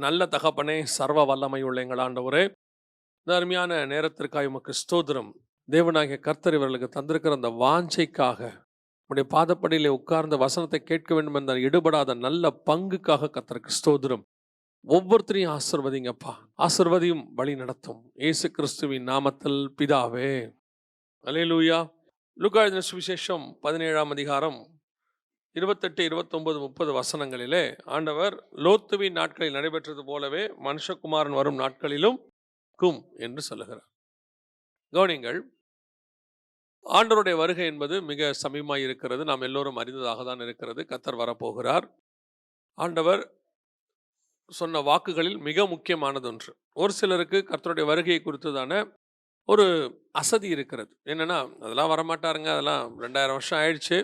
நல்ல தகப்பனே, சர்வ வல்லமை உள்ள எங்கள் ஆண்டவரே, இந்த அருமையான நேரத்திற்காக உமக்கு ஸ்தோத்திரம். தேவனாகிய கர்த்தர் இவர்களுக்கு தந்திருக்கிற அந்த வாஞ்சைக்காக, உம்முடைய பாதப்படியிலே உட்கார்ந்த வசனத்தை கேட்க வேண்டும் என்ற எடுபடாத நல்ல பங்குக்காக கர்த்தருக்கு ஸ்தோத்திரம். ஒவ்வொருத்தரையும் ஆசிர்வதிங்கப்பா, ஆசிர்வதியும் வழி நடத்தும் இயேசு கிறிஸ்துவின் நாமத்தில் பிதாவே. அல்லேலூயா. லூக்கா எழுதின சுவிசேஷம் 17ஆம் அதிகாரம் 28, 29, 30 வசனங்களிலே ஆண்டவர் லோத்துவின் நாட்களில் நடைபெற்றது போலவே மனுஷகுமாரன் வரும் நாட்களிலும் கும் என்று சொல்லுகிறார். கவனிங்கள், ஆண்டவருடைய வருகை என்பது மிக சமீபமாய் இருக்கிறது. நாம் எல்லோரும் அறிந்ததாக தான் இருக்கிறது. கர்த்தர் வரப்போகிறார். ஆண்டவர் சொன்ன வாக்குகளில் மிக முக்கியமானது ஒன்று. ஒரு சிலருக்கு கர்த்தருடைய வருகையை குறித்ததான ஒரு அசதி இருக்கிறது. என்னன்னா, அதெல்லாம் வரமாட்டாருங்க, அதெல்லாம் 2000 வருஷம் ஆயிடுச்சு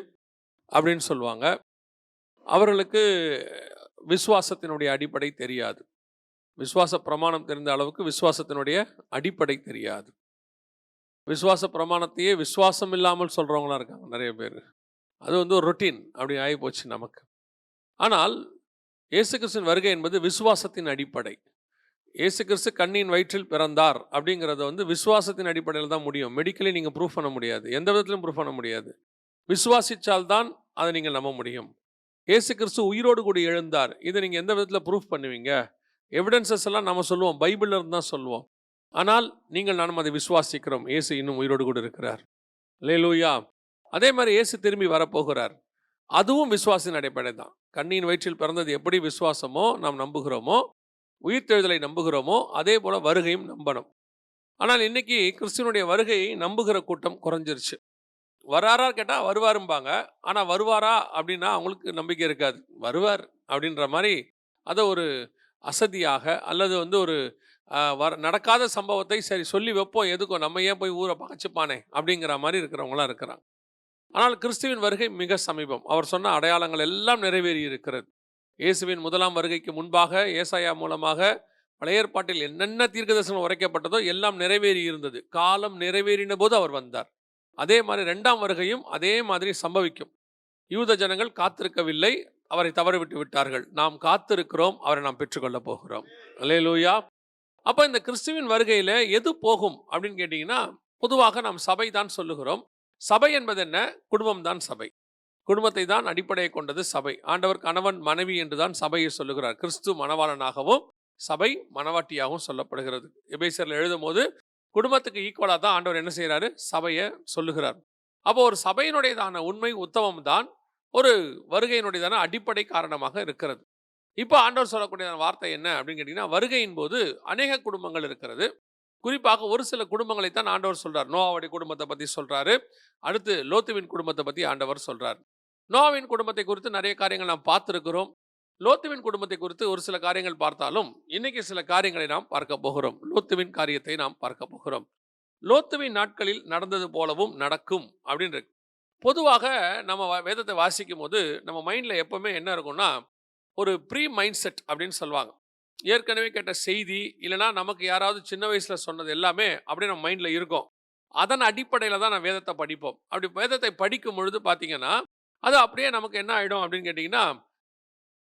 அப்படின்னு சொல்லுவாங்க. அவர்களுக்கு விசுவாசத்தினுடைய அடிப்படை தெரியாது. விசுவாச பிரமாணம் தெரிந்த அளவுக்கு விசுவாசத்தினுடைய அடிப்படை தெரியாது. விசுவாச பிரமாணத்தையே விசுவாசம் இல்லாமல் சொல்கிறவங்களாம் இருக்காங்க நிறைய பேர். அது ஒரு ரொட்டீன் அப்படி ஆகி போச்சு நமக்கு. ஆனால் இயேசு கிறிஸ்துவின் வருகை என்பது விசுவாசத்தின் அடிப்படை. இயேசு கிறிஸ்து கண்ணியின் வயிற்றில் பிறந்தார் அப்படிங்கிறத விசுவாசத்தின் அடிப்படையில் தான் முடியும். மெடிக்கலி நீங்கள் ப்ரூஃப் பண்ண முடியாது, எந்த விதத்திலும் ப்ரூஃப் பண்ண முடியாது. விசுவாசித்தால்தான் அதை நீங்கள் நம்ப முடியும். இயேசு கிறிஸ்து உயிரோடு கூட எழுந்தார், இதை நீங்கள் எந்த விதத்தில் ப்ரூஃப் பண்ணுவீங்க? எவிடன்சஸ் எல்லாம் நம்ம சொல்லுவோம், பைபிளில் இருந்து தான் சொல்லுவோம். ஆனால் நீங்கள் நானும் அதை விசுவாசிக்கிறோம், இயேசு இன்னும் உயிரோடு கூட இருக்கிறார். அல்லேலூயா. அதே மாதிரி இயேசு திரும்பி வரப்போகிறார், அதுவும் விசுவாசின் அடிப்படை தான். கண்ணியின் வயிற்றில் பிறந்தது எப்படி விசுவாசமோ நாம் நம்புகிறோமோ, உயிர்த்தெழுதலை நம்புகிறோமோ, அதே போல வருகையும் நம்பணும். ஆனால் இன்னைக்கு கிறிஸ்துவனுடைய வருகையை நம்புகிற கூட்டம் குறைஞ்சிருச்சு. வராரா கேட்டால் வருவாரும்பாங்க, ஆனால் வருவாரா அப்படின்னா அவங்களுக்கு நம்பிக்கை இருக்காது. வருவார் அப்படின்ற மாதிரி அதை ஒரு அசதியாக அல்லது ஒரு நடக்காத சம்பவத்தை சரி சொல்லி வைப்போம், எதுக்கும் நம்ம ஏன் போய் ஊரை பகச்சுப்பானே அப்படிங்கிற மாதிரி இருக்கிறவங்களாம் இருக்கிறாங்க. ஆனால் கிறிஸ்துவின் வருகை மிக சமீபம். அவர் சொன்ன அடையாளங்கள் எல்லாம் நிறைவேறி இருக்கிறது. இயேசுவின் முதலாம் வருகைக்கு முன்பாக ஏசாயா மூலமாக பழைய ஏற்பாட்டில் என்னென்ன தீர்க்கதரிசனம் உரைக்கப்பட்டதோ எல்லாம் நிறைவேறி இருந்தது. காலம் நிறைவேறின போது அவர் வந்தார். அதே மாதிரி 2ஆம் வருகையும் அதே மாதிரி சம்பவிக்கும். யூத ஜனங்கள் காத்திருக்கவில்லை, அவரை தவறிவிட்டு விட்டார்கள். நாம் காத்திருக்கிறோம், அவரை நாம் பெற்றுக்கொள்ள போகிறோம். அல்லேலூயா. அப்போ இந்த கிறிஸ்துவின் வருகையில் எது போகும் அப்படின்னு கேட்டிங்கன்னா, பொதுவாக நாம் சபை தான் சொல்லுகிறோம். சபை என்பது என்ன? குடும்பம் தான் சபை. குடும்பத்தை தான் அடிப்படையை கொண்டது சபை. ஆண்டவர் கணவன் மனைவி என்று தான் சபையை சொல்லுகிறார். கிறிஸ்து மணவாளனாகவும் சபை மணவாட்டியாகவும் சொல்லப்படுகிறது. எபேசியரில் எழுதும் போது குடும்பத்துக்கு ஈக்குவலாக தான் ஆண்டவர் என்ன செய்கிறாரு? சபையை சொல்லுகிறார். அப்போ ஒரு சபையினுடையதான உண்மை உத்தமம் தான் ஒரு வருகையினுடையதான அடிப்படை காரணமாக இருக்கிறது. இப்போ ஆண்டவர் சொல்லக்கூடிய வார்த்தை என்ன அப்படின்னு கேட்டிங்கன்னா, வருகையின் போது அநேக குடும்பங்கள் இருக்கிறது. குறிப்பாக ஒரு சில குடும்பங்களை தான் ஆண்டவர் சொல்றார். நோவாவுடைய குடும்பத்தை பற்றி சொல்றாரு. அடுத்து லோத்துவின் குடும்பத்தை பற்றி ஆண்டவர் சொல்றார். நோவாவின் குடும்பத்தை குறித்து நிறைய காரியங்கள் நாம் பார்த்துருக்கிறோம். லோத்துவின் குடும்பத்தை குறித்து ஒரு சில காரியங்கள் பார்த்தாலும் இன்னைக்கு சில காரியங்களை நாம் பார்க்க போகிறோம். லோத்துவின் காரியத்தை நாம் பார்க்க போகிறோம். லோத்துவின் நாட்களில் நடந்தது போலவும் நடக்கும் அப்படின்னு பொதுவாக நம்ம வேதத்தை வாசிக்கும் போது நம்ம மைண்டில் எப்பவுமே என்ன இருக்கும்னா, ஒரு ப்ரீ மைண்ட் செட் அப்படின்னு சொல்லுவாங்க. ஏற்கனவே கேட்ட செய்தி இல்லைனா நமக்கு யாராவது சின்ன வயசில் சொன்னது எல்லாமே அப்படியே நம்ம மைண்டில் இருக்கும். அதன் அடிப்படையில் தான் நான் வேதத்தை படிப்போம். அப்படி வேதத்தை படிக்கும் பொழுது பார்த்தீங்கன்னா, அது அப்படியே நமக்கு என்ன ஆகிடும் அப்படின்னு கேட்டிங்கன்னா,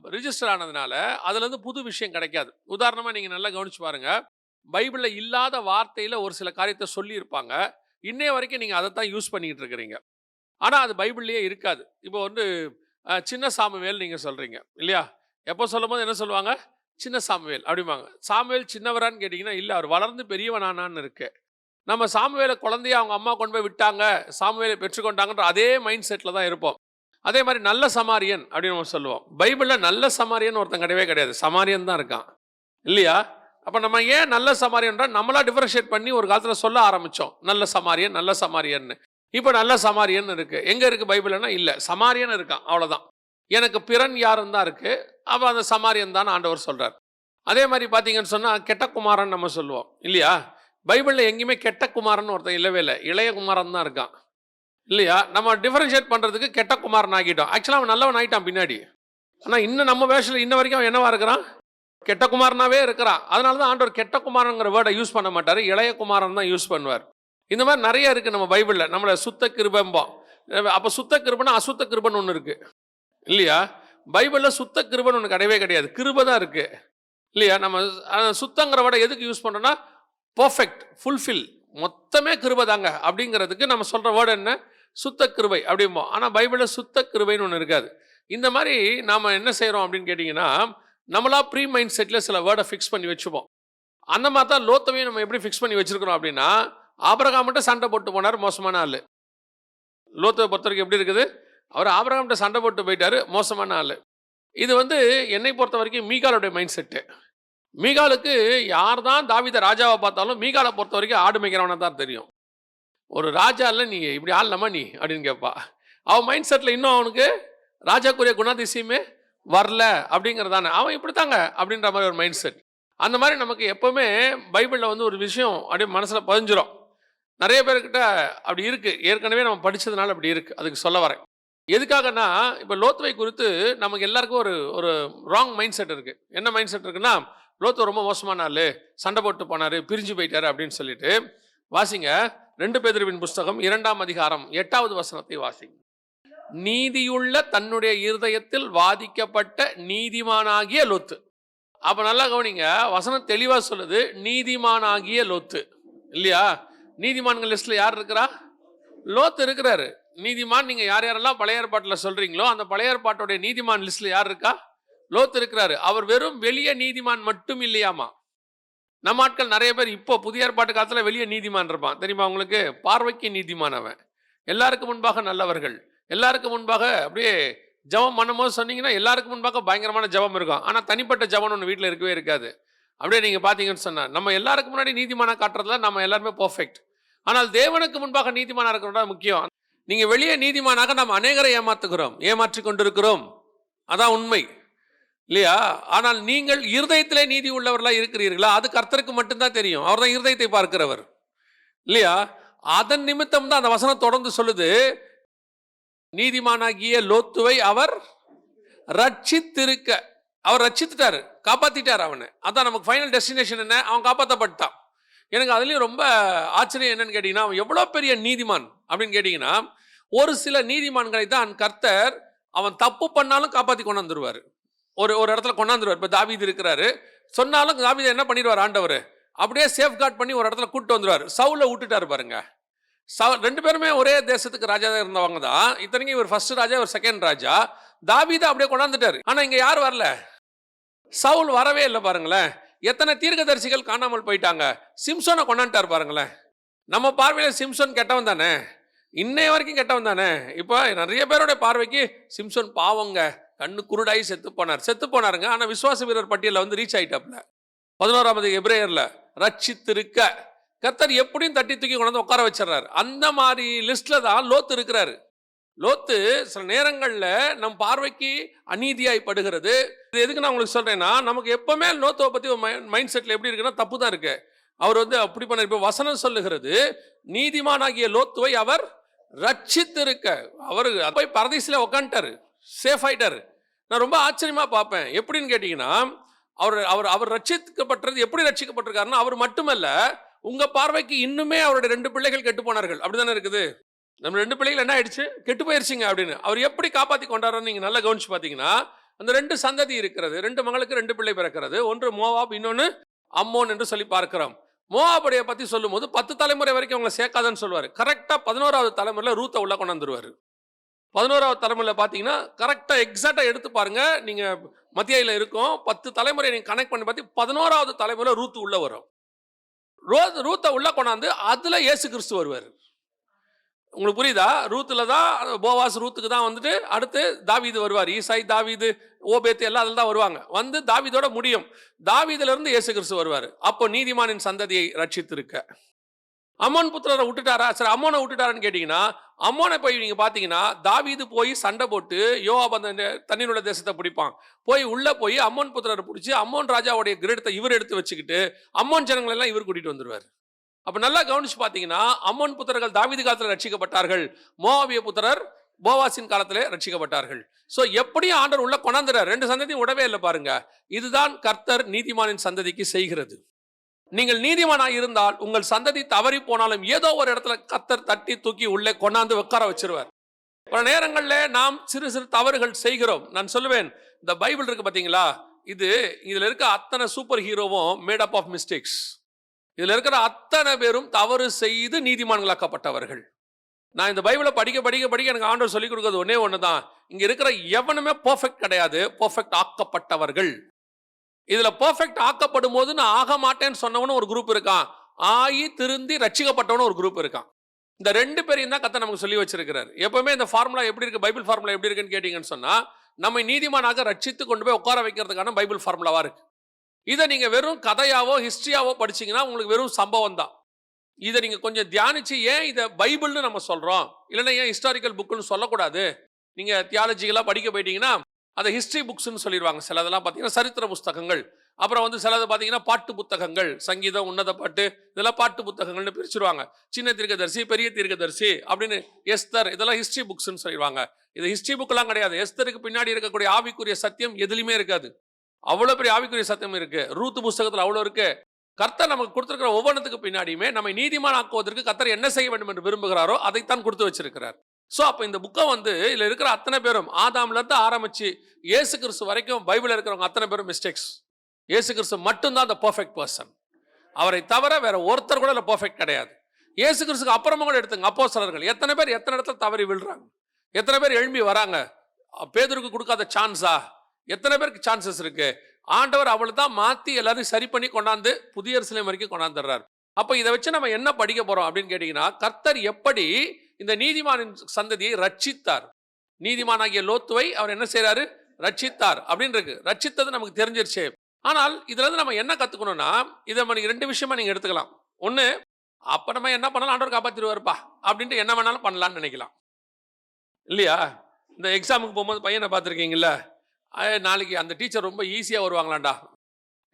ரிஜிஸ்டர் ஆனதுனால அதுலேருந்து புது விஷயம் கிடைக்காது. உதாரணமாக நீங்கள் நல்லா கவனிச்சு பாருங்கள், பைபிளில் இல்லாத வார்த்தையில் ஒரு சில காரியத்தை சொல்லியிருப்பாங்க. இன்னைய வரைக்கும் நீங்கள் அதை தான் யூஸ் பண்ணிக்கிட்டு இருக்கிறீங்க. ஆனால் அது பைபிள்லேயே இருக்காது. இப்போ சின்ன சாமுவேல் நீங்கள் சொல்கிறீங்க இல்லையா? எப்போ சொல்லும் போது என்ன சொல்லுவாங்க? சின்ன சாமுவேல் அப்படிம்பாங்க. சாமுவேல் சின்னவரான்னு கேட்டிங்கன்னா இல்லை, அவர் வளர்ந்து பெரியவனானான்னு இருக்கு. நம்ம சாமுவேலை குழந்தைய அவங்க அம்மா கொண்டு போய் விட்டாங்க, சாமுவேலை பெற்றுக்கொண்டாங்கன்ற அதே மைண்ட் செட்டில் தான் இருப்போம். அதே மாதிரி நல்ல சமாரியன் அப்படின்னு நம்ம சொல்லுவோம். பைபிளில் நல்ல சமாரியன் ஒருத்தன் கிடையவே கிடையாது, சமாரியன் தான் இருக்கான் இல்லையா? அப்போ நம்ம ஏன் நல்ல சமாரியன்றா நம்மளா டிஃபரன்ஷியேட் பண்ணி ஒரு காலத்தில் சொல்ல ஆரம்பித்தோம், நல்ல சமாரியன் நல்ல சமாரியன்னு. இப்போ நல்ல சமாரியன் இருக்குது. எங்கே இருக்குது பைபிள்னா? இல்லை, சமாரியன் இருக்கான், அவ்வளோதான். எனக்கு பிறன் யாருன்னு தான் இருக்குது. அப்போ அந்த சமாரியன் தான் ஆண்டவர் சொல்கிறார். அதே மாதிரி பார்த்தீங்கன்னு சொன்னால் கெட்ட குமாரன் நம்ம சொல்லுவோம் இல்லையா? பைபிளில் எங்கேயுமே கெட்ட குமாரன் ஒருத்தன் இல்லவே இல்லை, இளைய குமாரன் தான் இருக்கான் இல்லையா? நம்ம டிஃபரன்ஷியேட் பண்ணுறதுக்கு கெட்ட குமாரன் ஆகிட்டோம். ஆக்சுவலாக அவன் நல்லவன் ஆகிட்டான் பின்னாடி. ஆனால் இன்னும் நம்ம வேஷத்தில் இன்ன வரைக்கும் அவன் என்னவா இருக்கிறான்? கெட்ட குமாரனாகவே இருக்கிறான். அதனால தான் ஆண்டவர் கெட்ட குமாரங்கிற வேர்டை யூஸ் பண்ண மாட்டார், இளைய குமாரன் தான் யூஸ் பண்ணுவார். இந்த மாதிரி நிறைய இருக்குது நம்ம பைபிளில். நம்மளை சுத்த கிருபம்போம். அப்போ சுத்த கிருபனா அசுத்த கிருபன் ஒன்று இருக்குது இல்லையா? பைபிளில் சுத்த கிருபன் ஒன்று கிடையவே கிடையாது, கிருபை தான் இருக்குது இல்லையா? நம்ம சுத்தங்கிற விட எதுக்கு யூஸ் பண்ணுறோன்னா பர்ஃபெக்ட், ஃபுல்ஃபில், மொத்தமே கிருபை தாங்க அப்படிங்கிறதுக்கு நம்ம சொல்கிற வேர்டு என்ன? சுத்த கிருபை அப்படிம்போம். ஆனால் பைபிளில் சுத்த கிருபைன்னு ஒன்று இருக்காது. இந்த மாதிரி நாம் என்ன செய்கிறோம் அப்படின்னு கேட்டிங்கன்னா, நம்மளா ப்ரீ மைண்ட் செட்டில் சில வேர்டை ஃபிக்ஸ் பண்ணி வச்சுப்போம். அந்த மாதிரி தான் லோத்தையும் நம்ம எப்படி ஃபிக்ஸ் பண்ணி வச்சுருக்கிறோம் அப்படின்னா, ஆபிரகாம்கிட்ட சண்டை போட்டு போனார், மோசமான ஆள். லோத்தை பொறுத்த வரைக்கும் எப்படி இருக்குது? அவர் ஆபிரகாம்கிட்ட சண்டை போட்டு போயிட்டார், மோசமான ஆள். இது என்னை பொறுத்த வரைக்கும் மீகாலுடைய மைண்ட் செட்டு. மீகாலுக்கு யார் தான் தாவீதை ராஜாவை பார்த்தாலும் மீகாலை பொறுத்த வரைக்கும் ஆடு மேய்க்கிறவனை தான் தெரியும். ஒரு ராஜா இல்லை, நீ இப்படி ஆடலாமா நீ அப்படின்னு கேட்பா. அவன் மைண்ட் செட்டில் இன்னும் அவனுக்கு ராஜாக்குரிய குணாதிசயமே வரல அப்படிங்கிறதானே, அவன் இப்படித்தாங்க அப்படின்ற மாதிரி ஒரு மைண்ட் செட். அந்த மாதிரி நமக்கு எப்போவுமே பைபிளில் ஒரு விஷயம் அப்படியே மனசில் பதிஞ்சிரும். நிறைய பேர்கிட்ட அப்படி இருக்குது, ஏற்கனவே நம்ம படித்ததுனால அப்படி இருக்குது. அதுக்கு சொல்ல வரேன். எதுக்காகனா, இப்போ லோத்துவை குறித்து நமக்கு எல்லாருக்கும் ஒரு ஒரு ராங் மைண்ட் செட் இருக்குது. என்ன மைண்ட் செட் இருக்குன்னா, லோத்து ரொம்ப மோசமான ஆள், சண்டை போட்டு போனார், பிரிஞ்சு போயிட்டார் அப்படின்னு சொல்லிட்டு. வாசிங்க 2 பேதுருவின் புஸ்தகம் 2ஆம் அதிகாரம் 8வது வசனத்தை வாசிங்க. நீதியுள்ள தன்னுடைய இருதயத்தில் வாதிக்கப்பட்ட நீதிமானாகிய லோத்து. அப்போ நல்லா கவனிங்க, வசனம் தெளிவாக சொல்லுது, நீதிமானாகிய லோத்து. இல்லையா? நீதிமான்கள் லிஸ்ட்டில் யார் இருக்கிறா? லோத்து இருக்கிறாரு. நீதிமான் நீங்கள் யார் யாரெல்லாம் பழைய ஏற்பாட்டில் சொல்கிறீங்களோ அந்த பழைய ஏற்பாட்டுடைய நீதிமான் லிஸ்ட்டில் யார் இருக்கா? லோத்து இருக்கிறாரு. அவர் வெறும் வெளிய நீதிமான் மட்டும் இல்லையாமா. நம்ம ஆட்கள் நிறைய பேர் இப்போ புதிய ஏற்பாட்டு காலத்தில் வெளியே நீதிமான் இருப்பான், தெரியுமா உங்களுக்கு? பார்வைக்கு நீதிமான் அவன். எல்லாருக்கும் முன்பாக நல்லவர்கள், எல்லாருக்கும் முன்பாக அப்படியே ஜபம் பண்ணும்போது சொன்னீங்கன்னா எல்லாருக்கும் முன்பாக பயங்கரமான ஜபம் இருக்கும். ஆனால் தனிப்பட்ட ஜபம் ஒன்று வீட்டில் இருக்கவே இருக்காது. அப்படியே நீங்கள் பார்த்தீங்கன்னு சொன்னால் நம்ம எல்லாருக்கும் முன்னாடி நீதிமானாக காட்டுறதுல நம்ம எல்லாருமே பர்ஃபெக்ட். ஆனால் தேவனுக்கு முன்பாக நீதிமானாக இருக்கிறது முக்கியம். நீங்கள் வெளியே நீதிமானாக நம்ம அநேகரை ஏமாற்றி கொண்டிருக்கிறோம். அதான் உண்மை, இல்லையா? ஆனால் நீங்கள் இருதயத்திலே நீதி உள்ளவர்களாக இருக்கிறீர்களா? அது கர்த்தருக்கு மட்டும்தான் தெரியும். அவர் தான் இருதயத்தை பார்க்கிறவர், இல்லையா? அதன் நிமித்தம் தான் அந்த வசனம் தொடர்ந்து சொல்லுது, நீதிமானாகிய லோத்துவை அவர் ரட்சித்திருக்க. அவர் ரட்சித்துட்டாரு, காப்பாத்திட்டார் அவனை. அதான் நமக்கு ஃபைனல் டெஸ்டினேஷன் என்ன? அவன் காப்பாற்றப்பட்டான். எனக்கு அதுலேயும் ரொம்ப ஆச்சரியம் என்னன்னு கேட்டிங்கன்னா, அவன் எவ்வளோ பெரிய நீதிமான் அப்படின்னு கேட்டிங்கன்னா, ஒரு சில நீதிமான்களை தான் கர்த்தர் அவன் தப்பு பண்ணாலும் காப்பாற்றி கொண்டாந்துருவார். ஒரு இடத்துல கொண்டாந்துருவார். இப்போ தாவீது இருக்கிறாரு, சொன்னாலும் தாவீதை என்ன பண்ணிடுவார் ஆண்டவர்? அப்படியே சேஃப்கார்ட் பண்ணி ஒரு இடத்துல கூப்பிட்டு வந்துடுவார். சவுலை விட்டுட்டாரு பாருங்க. 2 பேருமே ஒரே தேசத்துக்கு ராஜா இருந்தவங்க தான். இத்தனைக்கும் இவர் ஃபர்ஸ்ட் ராஜா, இவர் செகண்ட் ராஜா. தாவீதை அப்படியே கொண்டாந்துட்டாரு. ஆனால் இங்கே யார் வரல? சவுல் வரவே இல்லை பாருங்களேன். எத்தனை தீர்க்கதரிசிகள் காணாமல் போயிட்டாங்க. சிம்சோனை கொண்டாந்துட்டார் பாருங்களேன். நம்ம பார்வையில் சிம்சோன் கெட்டவன் தானே, இன்னைய வரைக்கும் கெட்டவன் தானே. இப்போ நிறைய பேருடைய பார்வைக்கு சிம்சோன் பாவங்க, கண்ணு குருடாகி செத்து போனாருங்க. ஆனால் விசுவாச வீரர் பட்டியலில் ரீச் ஆகிட்டாப்ல. 11ஆம் எபிரேயர்ல ரட்சித்திருக்க கர்த்தர் எப்படியும் தட்டி தூக்கி கொண்டு உட்கார வச்சிடறாரு. அந்த மாதிரி லிஸ்ட்ல தான் லோத்து இருக்கிறாரு. லோத்து சில நேரங்களில் நம் பார்வைக்கு அநீதியாய்ப்படுகிறது. இது எதுக்கு நான் உங்களுக்கு சொல்றேன்னா, நமக்கு எப்பவுமே லோத்துவை பத்தி ஒரு மைண்ட் செட்ல எப்படி இருக்குன்னா தப்பு தான் இருக்கு. அவர் அப்படி பண்ண. இப்போ வசனம் சொல்லுகிறது, நீதிமானாகிய லோத்துவை அவர் ரட்சித்திருக்க. அவர் போய் பரதீசில் உட்காந்துட்டாரு, சேஃப் ஆயிட்டாரு. நான் ரொம்ப ஆச்சரியமா பார்ப்பேன். எப்படின்னு கேட்டீங்கன்னா, அவர் ரட்சிக்கப்பட்டது எப்படி ரட்சிக்கப்பட்டிருக்காருன்னா, அவர் மட்டுமல்ல, உங்க பார்வைக்கு இன்னுமே அவருடைய 2 பிள்ளைகள் கெட்டு போனார்கள். அப்படிதானே இருக்குது? நம்ம 2 பிள்ளைகள் என்ன ஆயிடுச்சு? கெட்டு போயிருச்சுங்க அப்படின்னு. அவர் எப்படி காப்பாற்றி கொண்டாடுறாரு நீங்க நல்லா கவனிச்சு பார்த்தீங்கன்னா, அந்த 2 சந்ததி இருக்கிறது. 2 மகளுக்கு 2 பிள்ளை பிறக்கிறது. ஒன்று மோவாப், இன்னொன்று அம்மோன் என்று சொல்லி பார்க்கிறோம். மோவாபுடைய பத்தி சொல்லும் போது 10 தலைமுறை வரைக்கும் அவங்களை சேர்க்காதன்னு சொல்லுவார். கரெக்டா 11வது தலைமுறையில் ரூத்தை உள்ள கொண்டாந்துருவாரு. 11வது தலைமுறையில் பார்த்தீங்கன்னா கரெக்டாக எக்ஸாக்டாக எடுத்து பாருங்க, நீங்கள் மத்தியில் இருக்கும் 10 தலைமுறை நீங்கள் கனெக்ட் பண்ணி பார்த்து 11வது தலைமுறையில் ரூத்து உள்ள வரும். ரூத்தை உள்ள கொண்டாந்து அதில் இயேசு கிறிஸ்து வருவார். உங்களுக்கு புரியுதா? ரூத்தில் தான் போவாஸ், ரூத்துக்கு தான் அடுத்து தாவீது வருவார். ஈசாய், தாவீது, ஓபேத்து எல்லாம் அதில் தான் வருவாங்க. தாவீதோட முடியும். தாவீதிலிருந்து இயேசு கிறிஸ்து வருவார். அப்போ நீதிமானின் சந்ததியை ரட்சித்திருக்க. அம்மோன் புத்திரரை விட்டுட்டாரா? சரி, அம்மோனை விட்டுட்டாரான்னு கேட்டீங்கன்னா, அம்மோனை போய் நீங்க பாத்தீங்கன்னா, தாவீது போய் சண்டை போட்டு யோவாப் அந்த தண்ணீருள்ள தேசத்தை பிடிப்பான். உள்ள போய் அம்மோன் புத்திரரை பிடிச்சி அம்மோன் ராஜாவுடைய கிரீடத்தை இவர் எடுத்து வச்சுக்கிட்டு அம்மோன் ஜனங்கள் எல்லாம் இவர் கூட்டிட்டு வந்துருவார். அப்ப நல்லா கவனிச்சு பாத்தீங்கன்னா, அம்மோன் புத்திரர்கள் தாவீது காலத்தில் ரட்சிக்கப்பட்டார்கள். மோவாபிய புத்திரர் போவாசின் காலத்திலே ரட்சிக்கப்பட்டார்கள். சோ எப்படியும் ஆண்டவர் உள்ள கொண்டாந்துறார். 2 சந்ததியும் உடவே இல்லை பாருங்க. இதுதான் கர்த்தர் நீதிமானின் சந்ததிக்கு செய்கிறது. நீங்கள் நீதிமானாக இருந்தால் உங்கள் சந்ததி தவறி போனாலும் ஏதோ ஒரு இடத்துல கர்த்தர் தட்டி தூக்கி உள்ளே கொண்டாந்து உட்கார வச்சிருவார். பல நேரங்களில் நாம் சிறு சிறு தவறுகள் செய்கிறோம். நான் சொல்லுவேன், இந்த பைபிள் இருக்கு பார்த்தீங்களா, இதுல இருக்க அத்தனை சூப்பர் ஹீரோவும் மேட் அப் ஆஃப் மிஸ்டேக்ஸ். இதுல இருக்கிற அத்தனை பேரும் தவறு செய்து நீதிமான்களாக்கப்பட்டவர்கள். நான் இந்த பைபிளை படிக்க படிக்க படிக்க எனக்கு ஆண்டவர் சொல்லிக் கொடுக்கிறது ஒன்னே ஒண்ணுதான். இங்க இருக்கிற எவனுமே பெர்ஃபெக்ட் கிடையாது, பெர்ஃபெக்ட் ஆக்கப்பட்டவர்கள். இதுல பெர்ஃபெக்ட் ஆக்கப்படும் போது நான் ஆக மாட்டேன்னு சொன்னவனும் ஒரு குரூப் இருக்கான், ஆகி திருந்தி ரட்சிக்கப்பட்டவனும் ஒரு குரூப் இருக்கான். இந்த ரெண்டு பேரையும் தான் கர்த்தர் நமக்கு சொல்லி வச்சிருக்கிறார். எப்பவுமே இந்த ஃபார்முலா எப்படி இருக்கு, பைபிள் ஃபார்முலா எப்படி இருக்குன்னு கேட்டீங்கன்னு சொன்னா, நம்மை நீதிமானாக ரட்சித்து கொண்டு போய் உட்கார வைக்கிறதுக்கான பைபிள் ஃபார்முலாவா இருக்கு. இதை நீங்க வெறும் கதையாவோ ஹிஸ்டரியாவோ படிச்சீங்கன்னா உங்களுக்கு வெறும் சம்பவம் தான். இதை நீங்க கொஞ்சம் தியானிச்சு, ஏன் இதை பைபிள்னு நம்ம சொல்றோம், இல்லைன்னா ஏன் ஹிஸ்டாரிக்கல் புக்குன்னு சொல்லக்கூடாது. நீங்க தியாலஜிக்கலா படிக்க போயிட்டீங்கன்னா அதை ஹிஸ்டரி புக்ஸ்ன்னு சொல்லிடுவாங்க. சிலதெல்லாம் பார்த்தீங்கன்னா சரித்திர புஸ்தகங்கள், அப்புறம் வந்து சிலது பார்த்தீங்கன்னா பாட்டு புத்தகங்கள், சங்கீதம், உன்னத பாட்டு, இதெல்லாம் பாட்டு புத்தகங்கள்னு பிரிச்சுருவாங்க. சின்ன தீர்க்கதரிசி, பெரிய தீர்க்கதரிசி அப்படின்னு, எஸ்தர், இதெல்லாம் ஹிஸ்டரி புக்ஸ்ன்னு சொல்லிடுவாங்க. இது ஹிஸ்டரி புக்கெல்லாம் கிடையாது. எஸ்தருக்கு பின்னாடி இருக்கக்கூடிய ஆவிக்குரிய சத்தியம் எதுலையுமே இருக்காது. அவ்வளோ பெரிய ஆவிக்குரிய சத்தியம் இருக்கு. ரூத் புஸ்தகத்தில் அவ்வளோ இருக்கு. கர்த்தர் நமக்கு கொடுத்திருக்கிற ஒவ்வொன்றத்துக்கு பின்னாடியுமே நம்மை நீதிமான் ஆக்குவதற்கு கர்த்தர் என்ன செய்ய வேண்டும் என்று விரும்புகிறாரோ அதைத்தான் கொடுத்து வச்சிருக்கிறார். ஸோ அப்போ இந்த புக்கை வந்து இதில் இருக்கிற அத்தனை பேரும் ஆதாம்ல இருந்து ஆரம்பிச்சு இயேசு கிறிஸ்து வரைக்கும் பைபிள் இருக்கிறவங்க அத்தனை பேரும் மிஸ்டேக்ஸ். இயேசு கிறிஸ்து மட்டும்தான் அந்த பெர்ஃபெக்ட் பர்சன். அவரை தவிர வேற ஒருத்தர் கூட இல்லை பெர்ஃபெக்ட் கிடையாது. இயேசு கிறிஸ்துக்கு அப்புறமா கூட எடுத்துங்க, அப்போஸ்தலர்கள் எத்தனை பேர் எத்தனை இடத்துல தவறி விழுறாங்க, எத்தனை பேர் எழும்பி வராங்க. பேதுருக்கு கொடுக்காத சான்ஸா, எத்தனை பேருக்கு சான்சஸ் இருக்கு. ஆண்டவர் அவளை தான் மாற்றி எல்லாரும் சரி பண்ணி கொண்டாந்து புதிய எருசலேம் வரைக்கும் கொண்டாந்துடுறார். அப்போ இதை வச்சு நம்ம என்ன படிக்க போறோம் அப்படின்னு கேட்டீங்கன்னா, கர்த்தர் எப்படி இந்த நீதிமானின் சந்ததியை ரட்சித்தார். நீதிமானாகிய லோத்துவை அவர் என்ன செய்யறாரு, ரட்சித்தார் அப்படின்னு இருக்கு. ரட்சித்தது நமக்கு தெரிஞ்சிருச்சு. ஆனால் இதுல இருந்து நம்ம என்ன கத்துக்கணும்னா, இதை நீங்க ரெண்டு விஷயமா நீங்க எடுத்துக்கலாம். ஒண்ணு, அப்ப நம்ம என்ன பண்ணலாம், ஆண்டவர் காப்பாத்திருவாருப்பா அப்படின்ட்டு என்ன வேணாலும் பண்ணலாம்னு நினைக்கலாம் இல்லையா. இந்த எக்ஸாமுக்கு போகும்போது பையனை பார்த்துருக்கீங்களா, நாளைக்கு அந்த டீச்சர் ரொம்ப ஈஸியாக வருவாங்களாண்டா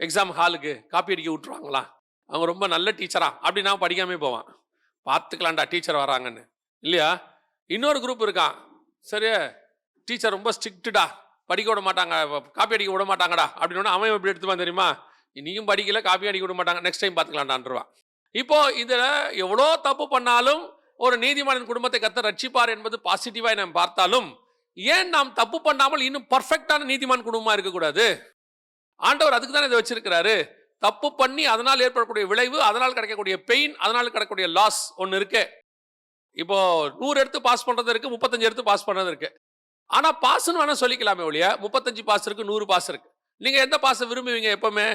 எக்ஸாம் ஹாலுக்கு, காப்பி அடிக்க விட்டுருவாங்களா, அவங்க ரொம்ப நல்ல டீச்சரா அப்படி நான் படிக்காமே போவான், பார்த்துக்கலாம்டா டீச்சர் வராங்கன்னு இல்லையா. இன்னொரு குரூப் இருக்கான், சரி டீச்சர் ரொம்ப ஸ்ட்ரிக்ட்டுடா, படிக்க விட மாட்டாங்க, காப்பி அடிக்க விட மாட்டாங்கடா அப்படின்னு. அவன் எப்படி எடுத்துப்பான் தெரியுமா, நீயும் படிக்கல, காப்பி அடிக்க விட மாட்டாங்க, நெக்ஸ்ட் டைம் பார்த்துக்கலாம்டான்றான். இப்போ இதில் எவ்வளோ தப்பு பண்ணாலும் ஒரு நீதிமானின் குடும்பத்தை கர்த்தர் ரட்சிப்பார் என்பது பாசிட்டிவாக நாம் பார்த்தாலும், ஏன் நாம் தப்பு பண்ணாமல் இன்னும் பர்ஃபெக்டான நீதிமான் குடும்பமா இருக்கக்கூடாது? ஆண்டவர் அதுக்கு தானே இதை வச்சிருக்கிறாரு. தப்பு பண்ணி அதனால் ஏற்படக்கூடிய விளைவு, அதனால் கிடைக்கக்கூடிய பெயின், அதனால் கிடைக்கக்கூடிய லாஸ் ஒன்று இருக்கு. இப்போ 100 எடுத்து பாஸ் பண்றது இருக்கு, 35 எடுத்து பாஸ் பண்றது இருக்கு. ஆனா பாஸ்ன்னு வேணா சொல்லிக்கலாமே ஒழிய 35 பாஸ் இருக்கு, 100 பாஸ் இருக்கு. நீங்க எந்த பாஸை விரும்புவீங்க? எப்பவுமே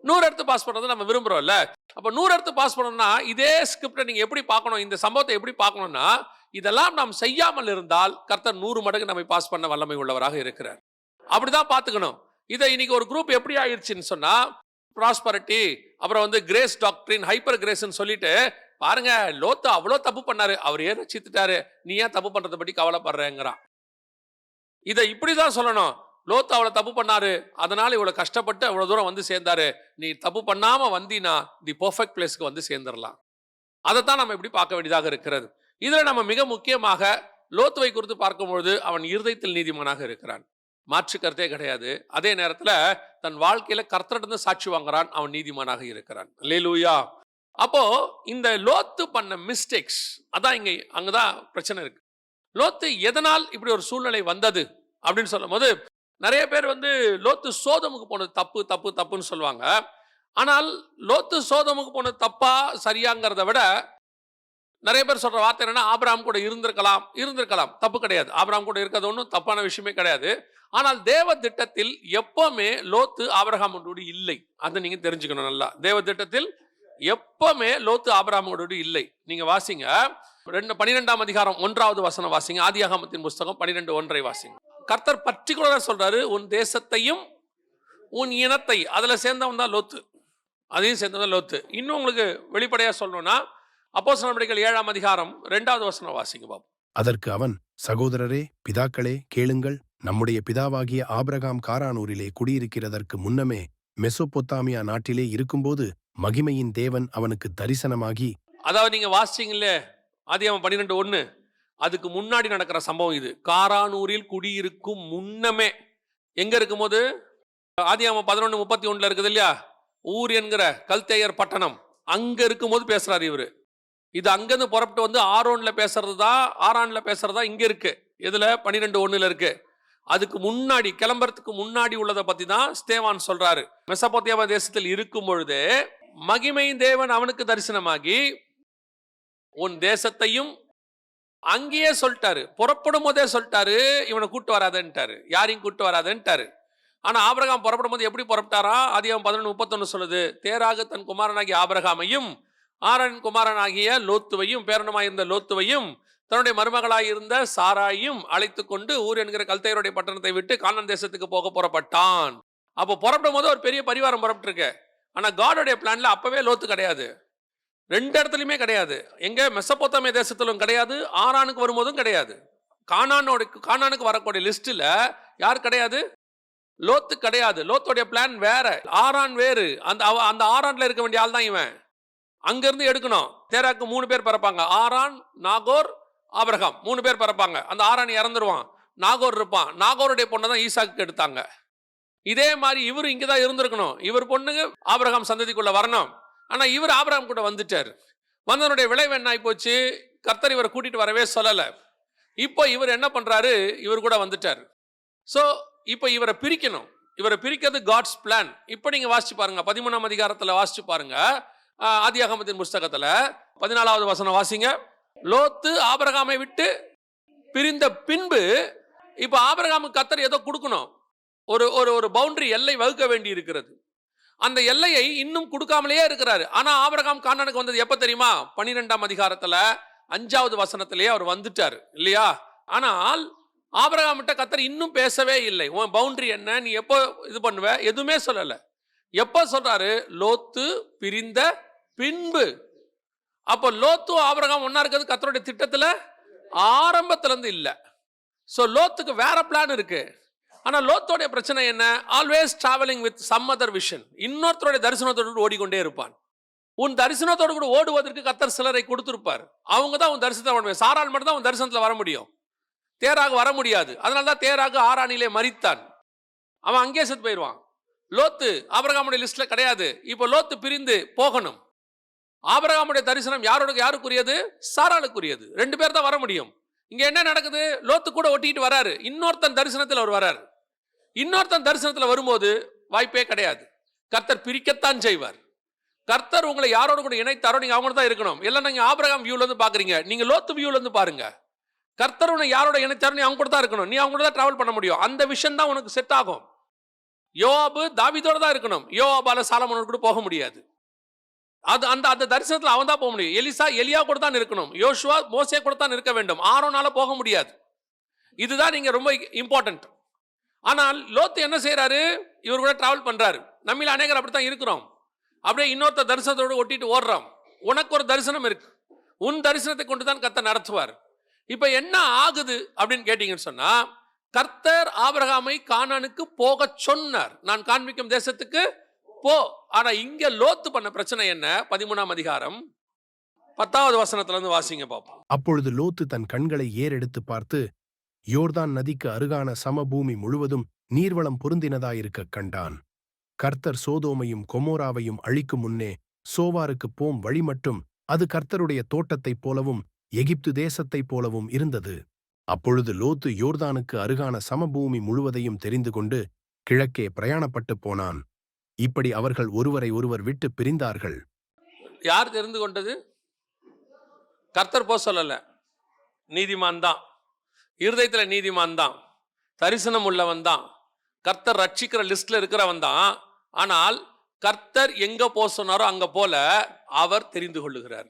100 எடுத்து பாஸ் பண்றது நம்ம விரும்புறோம்ல. அப்ப 100 எடுத்து பாஸ் பண்ணணும்னா இதே ஸ்கிரிப்டை நீங்க எப்படி பார்க்கணும், இந்த சம்பவத்தை எப்படி பார்க்கணும்னா, இதெல்லாம் நாம் செய்யாமல் இருந்தால் கர்த்தர் 100 மடங்கு நம்மை பாஸ் பண்ண வல்லமை உள்ளவராக இருக்கிறார். அப்படிதான் பார்த்துக்கணும். இதை இன்னைக்கு ஒரு குரூப் எப்படி ஆயிடுச்சுன்னு சொன்னா, ப்ராஸ்பரிட்டி, அப்புறம் வந்து கிரேஸ் டாக்டரின், ஹைப்பர் கிரேஸ்ன்னு சொல்லிட்டு, பாருங்க லோத்து அவ்வளோ தப்பு பண்ணாரு, அவர் ஏன் ரட்சித்துட்டாரு, நீ ஏன் தப்பு பண்றதை பற்றி கவலைப்படுறேங்கிறான். இதை இப்படிதான் சொல்லணும், லோத்து அவ்வளோ தப்பு பண்ணாரு, அதனால இவ்வளோ கஷ்டப்பட்டு அவ்வளோ தூரம் வந்து சேர்ந்தாரு, நீ தப்பு பண்ணாம வந்தீனா தி பெர்ஃபெக்ட் பிளேஸ்க்கு வந்து சேர்ந்துடலாம். அதைத்தான் நம்ம இப்படி பார்க்க வேண்டியதாக இருக்கிறது. இதில் நம்ம மிக முக்கியமாக லோத்துவை குறித்து பார்க்கும்பொழுது அவன் இருதயத்தில் நீதிமானாக இருக்கிறான், மாற்று கருத்தே கிடையாது. அதே நேரத்தில் தன் வாழ்க்கையில கர்த்தரிடமிருந்து சாட்சி வாங்குறான், அவன் நீதிமானாக இருக்கிறான். அல்லேலூயா. அப்போ இந்த லோத்து பண்ண மிஸ்டேக்ஸ் அதான் அங்கதான் பிரச்சனை இருக்கு. லோத்து எதனால் இப்படி ஒரு சூழ்நிலை வந்தது அப்படின்னு சொல்லும் போது, நிறைய பேர் வந்து லோத்து சோதமுக்கு போனது தப்பு தப்பு தப்புன்னு சொல்லுவாங்க. ஆனால் லோத்து சோதமுக்கு போனது தப்பா சரியாங்கிறத விட நிறைய பேர் சொல்ற வார்த்தை என்னன்னா, ஆபிரகாம் கூட இருந்திருக்கலாம், தப்பு கிடையாது. ஆபிரகாம் கூட இருக்கிறது ஒன்றும் தப்பான விஷயமே கிடையாது. ஆனால் தேவ திட்டத்தில் எப்பவுமே லோத்து ஆபிரகாமோடு இல்லை, அதை நீங்க தெரிஞ்சுக்கணும் நல்லா. தேவ திட்டத்தில் எப்பவுமே லோத்து ஆபிரகாமோடு இல்லை. நீங்க வாசிங்க 12ஆம் அதிகாரம் 1வது வசனம் வாசிங்க, ஆதியாகமத்தின் புஸ்தகம் 12:1 வாசிங்க. கர்த்தர் பர்டிகுலரா சொல்றாரு, உன் தேசத்தையும் உன் இனத்தை, அதுல சேர்ந்தவன் தான் லோத்து, அதையும் சேர்ந்தவன் லோத்து. இன்னும் உங்களுக்கு வெளிப்படையா சொல்லணும்னா, அப்போஸ்தலர் நடவடிக்கைகள் 7ஆம் அதிகாரம் 2வது வசனம் வாசிங்க பாப்போம். அதற்கு அவன், சகோதரரே, பிதாக்களே, கேளுங்கள். நம்முடைய பிதாவாகிய ஆபிரகாம் காரானூரிலே குடியிருக்கிறதற்கு முன்னமே மெசொப்பொத்தாமியா நாட்டிலே இருக்கும்போது மகிமையின் தேவன் அவனுக்கு தரிசனமாகி. அதாவது நீங்க வாசிச்சீங்களே ஆதியாகமம் 12:1, அதுக்கு முன்னாடி நடக்கிற சம்பவம் இது. காரானூரில் குடியிருக்கும் முன்னமே, எங்க இருக்கும்போது, ஆதியாகமம் 11:31 இருக்குது இல்லையா, ஊர் என்கிற கல்தேயர் பட்டணம், அங்க இருக்கும்போது பேசுறாரு இவரு. இது அங்கிருந்து புறப்பட்டு வந்து ஆரோன்ல பேசுறது தான், ஆரான்ல பேசுறதா இங்க இருக்கு. இதுல 12:1 இருக்கு. அதுக்கு முன்னாடி கிளம்புறதுக்கு முன்னாடி உள்ளதை பத்தி தான் ஸ்தேவான் சொல்றாரு. மெசொப்பொத்தாமியா தேசத்தில் இருக்கும் பொழுது மகிமையின் தேவன் அவனுக்கு தரிசனமாகி உன் தேசத்தையும் அங்கேயே சொல்லிட்டாரு. புறப்படும் போதே சொல்லிட்டாரு, இவனை கூட்டு வராதன்ட்டாரு, யாரையும் கூட்டு வராதன்ட்டாரு. ஆனா ஆபிரகாம் புறப்படும் போது எப்படி புறப்பட்டாரா? ஆதியாகமம் 11:31 சொல்லுது, தேராக தன் குமாரனாகிய ஆபிரகாமையும் ஆரான் குமாரனாகிய லோத்துவையும் பேரனுமாயிருந்த லோத்துவையும் தன்னுடைய மருமகளாயிருந்த சாராயும் அழைத்து கொண்டு ஊர் என்கிற கல்தையருடைய பட்டணத்தை விட்டு கானான் தேசத்துக்கு போக புறப்பட்டான். அப்போ புறப்படும் போது ஒரு பெரிய பரிவாரம் புறப்பட்டு இருக்கு. ஆனா காடோடைய பிளான்ல அப்பவே லோத்து கிடையாது, ரெண்டு இடத்துலயுமே கிடையாது. எங்க மெசொப்பொத்தாமியா தேசத்திலும் கிடையாது, ஆரானுக்கு வரும்போதும் கிடையாது. கானானுக்கு வரக்கூடிய லிஸ்ட்ல யார் கிடையாது? லோத்து கிடையாது. லோத்தோடைய பிளான் வேற, ஆரான் வேறு. அந்த ஆரான்ல இருக்க வேண்டிய ஆள் தான் இவன். அங்கிருந்து எடுக்கணும். தேராக்கு 3 பேர் பிறப்பாங்க, ஆரான், நாகோர், ஆபிரகாம். 3 பேர் பிறப்பாங்க. அந்த ஆரான் இறந்துருவான், நாகோர் இருப்பான். நாகோருடைய பொண்ணை தான் ஈசாக்கு எடுத்தாங்க. இதே மாதிரி இவரு இங்கதான் இருந்திருக்கணும். இவர் பொண்ணுங்க ஆபிரகாம் சந்ததிக்குள்ள வரணும். ஆனா இவர் ஆபிரகாம் கூட வந்துட்டார். வந்தனுடைய விளைவு என்ன ஆகி போச்சு? கர்த்தர் இவரை கூட்டிட்டு வரவே சொல்லல. இப்போ இவர் என்ன பண்றாரு? இவர் கூட வந்துட்டார். சோ இப்போ இவரை பிரிக்கணும். இவரை பிரிக்கிறது காட்ஸ் பிளான். இப்போ நீங்க வாசிச்சு பாருங்க, 13ஆம் அதிகாரத்துல வாசிச்சு பாருங்க. ஆதியாகமத்தின் புஸ்தகத்துல 14வது வசனம் வாசிங்க. லோத்து ஆபிரகாமை விட்டு பிரிந்த பின்பு இப்ப ஆபிரகாமுக்கு கர்த்தர் ஏதோ கொடுக்கணும். ஒரு ஒரு பவுண்டரி, எல்லை வகுக்க வேண்டி இருக்கிறது. அந்த எல்லையை இன்னும் கொடுக்காமலேயே இருக்கிறாரு. ஆனா ஆபிரகாம் கானானுக்கு வந்தது எப்ப தெரியுமா? 12ஆம் அதிகாரத்துல 5வது வசனத்திலேயே அவர் வந்துட்டாரு இல்லையா? ஆனால் ஆபிரகாம் கிட்ட கர்த்தர் இன்னும் பேசவே இல்லை. உன் பவுண்டரி என்ன, நீ எப்போ இது பண்ணுவ, எதுவுமே சொல்லல. எப்ப சொல்றாரு? லோத்து பிரிந்த பின்பு. அப்போ லோத்து ஆபிரகாம் ஒன்னா இருக்கிறது கர்த்தருடைய திட்டத்துல ஆரம்பத்துல இருந்து இல்ல. சோ லோத்துக்கு வேற பிளான் இருக்கு. ஆனா லோத்தோடைய பிரச்சனை என்ன? Always travelling with some other vision. இன்னொருத்தருடைய தரிசனத்தோடு ஓடிக்கொண்டே இருப்பான். உன் தரிசனத்தோடு கூட ஓடுவதற்கு கர்த்தர் சிலரை கொடுத்திருப்பார். அவங்க தான் உன் தரிசனத்தை, சாரால் மட்டும் தான் உன் தரிசனத்துல வர முடியும், தேராக வர முடியாது. அதனாலதான் தேராக ஆரானிலே மரித்தான். அவன் அங்கே செத்து போயிடுவான். லோத்து ஆபிரகாமுடைய லிஸ்ட்ல கிடையாது. இப்போ லோத்து பிரிந்து போகணும். ஆபிரகாமுடைய தரிசனம் யாருக்குரியது? சாராளுக்குரியது. 2 பேர் தான் வர முடியும். இங்க என்ன நடக்குது? லோத்து கூட ஒட்டிட்டு வராரு, இன்னொருத்தன் தரிசனத்தில் அவர் வராரு. இன்னொருத்தன் தரிசனத்தில் வரும்போது வாய்ப்பே கிடையாது. கர்த்தர் பிரிக்கத்தான் செய்வார். கர்த்தர் உங்களை யாரோட கூட இணைத்தாரோ நீங்க அவங்க தான் இருக்கணும். எல்லாம் நீங்க ஆபிரகாம் வியூல இருந்து பாக்குறீங்க, நீங்க லோத்து வியூல இருந்து பாருங்க. கர்த்தர் உன்னை யாரோட இணைத்தாரோ நீ அவங்க கூட தான் இருக்கணும். நீ அவங்க கூட தான் டிராவல் பண்ண முடியும். அந்த விஷன் தான் உனக்கு செட் ஆகும். யோவாபு தாவீதோட தான் இருக்கணும். யோவாபால சாலமோனோட கூட போக முடியாது. அந்த தரிசனத்தில் அவன் தான் போக முடியும். எலிசா எலியா கூட தான் இருக்கணும். யோசுவா மோசே கூட தான் இருக்க வேண்டும். ஆரோனால போக முடியாது. இதுதான் நீங்க ரொம்ப இம்பார்ட்டன்ட். ஆனால் லோத்து என்ன செய்யறாரு? இவர் கூட டிராவல் பண்றாரு. நம்மள அநேகர் அப்படித்தான் இருக்கிறோம். அப்படியே இன்னொருத்த தரிசனத்தோடு ஒட்டிட்டு ஓடுறோம். உனக்கு ஒரு தரிசனம் இருக்கு, உன் தரிசனத்தை கொண்டு தான் கர்த்தர் நடத்துவார். இப்ப என்ன ஆகுது அப்படின்னு கேட்டீங்கன்னு சொன்னா, கர்த்தர் ஆபிரகாமை கானானுக்கு போக சொன்னார். நான் காண்பிக்கும் தேசத்துக்கு போ. ஆனா இங்க லோத்து பண்ண பிரச்சனை என்ன? 13ஆம் அதிகாரம் 10வது வசனத்துல இருந்து வாசிங்க பாப்போம். அப்பொழுது லோத்து தன் கண்களை ஏறெடுத்து பார்த்து யோர்தான் நதிக்கு அருகான சமபூமி முழுவதும் நீர்வளம் பொருந்தினதாயிருக்க கண்டான். கர்த்தர் சோதோமையும் கொமோராவையும் அழிக்கும் முன்னே சோவாருக்கு போம் வழி மட்டும் அது கர்த்தருடைய தோட்டத்தைப் போலவும் எகிப்து தேசத்தைப் போலவும் இருந்தது. அப்பொழுது லோத்து யோர்தானுக்கு அருகான சமபூமி முழுவதையும் தெரிந்து கொண்டு கிழக்கே பிரயாணப்பட்டு போனான். இப்படி அவர்கள் ஒருவரை ஒருவர் விட்டு பிரிந்தார்கள். யார் தெரிந்து கொண்டது? கர்த்தர் போ சொல்லல, நீதிமான் தான், இருதயத்துல நீதிமான் தான், தரிசனம் உள்ளவன் தான், கர்த்தர் ரட்சிக்கிற லிஸ்ட்ல இருக்கிறவன் தான். ஆனால் கர்த்தர் எங்க போ சொன்னாரோ அங்க போல அவர் தெரிந்து கொள்ளுகிறார்.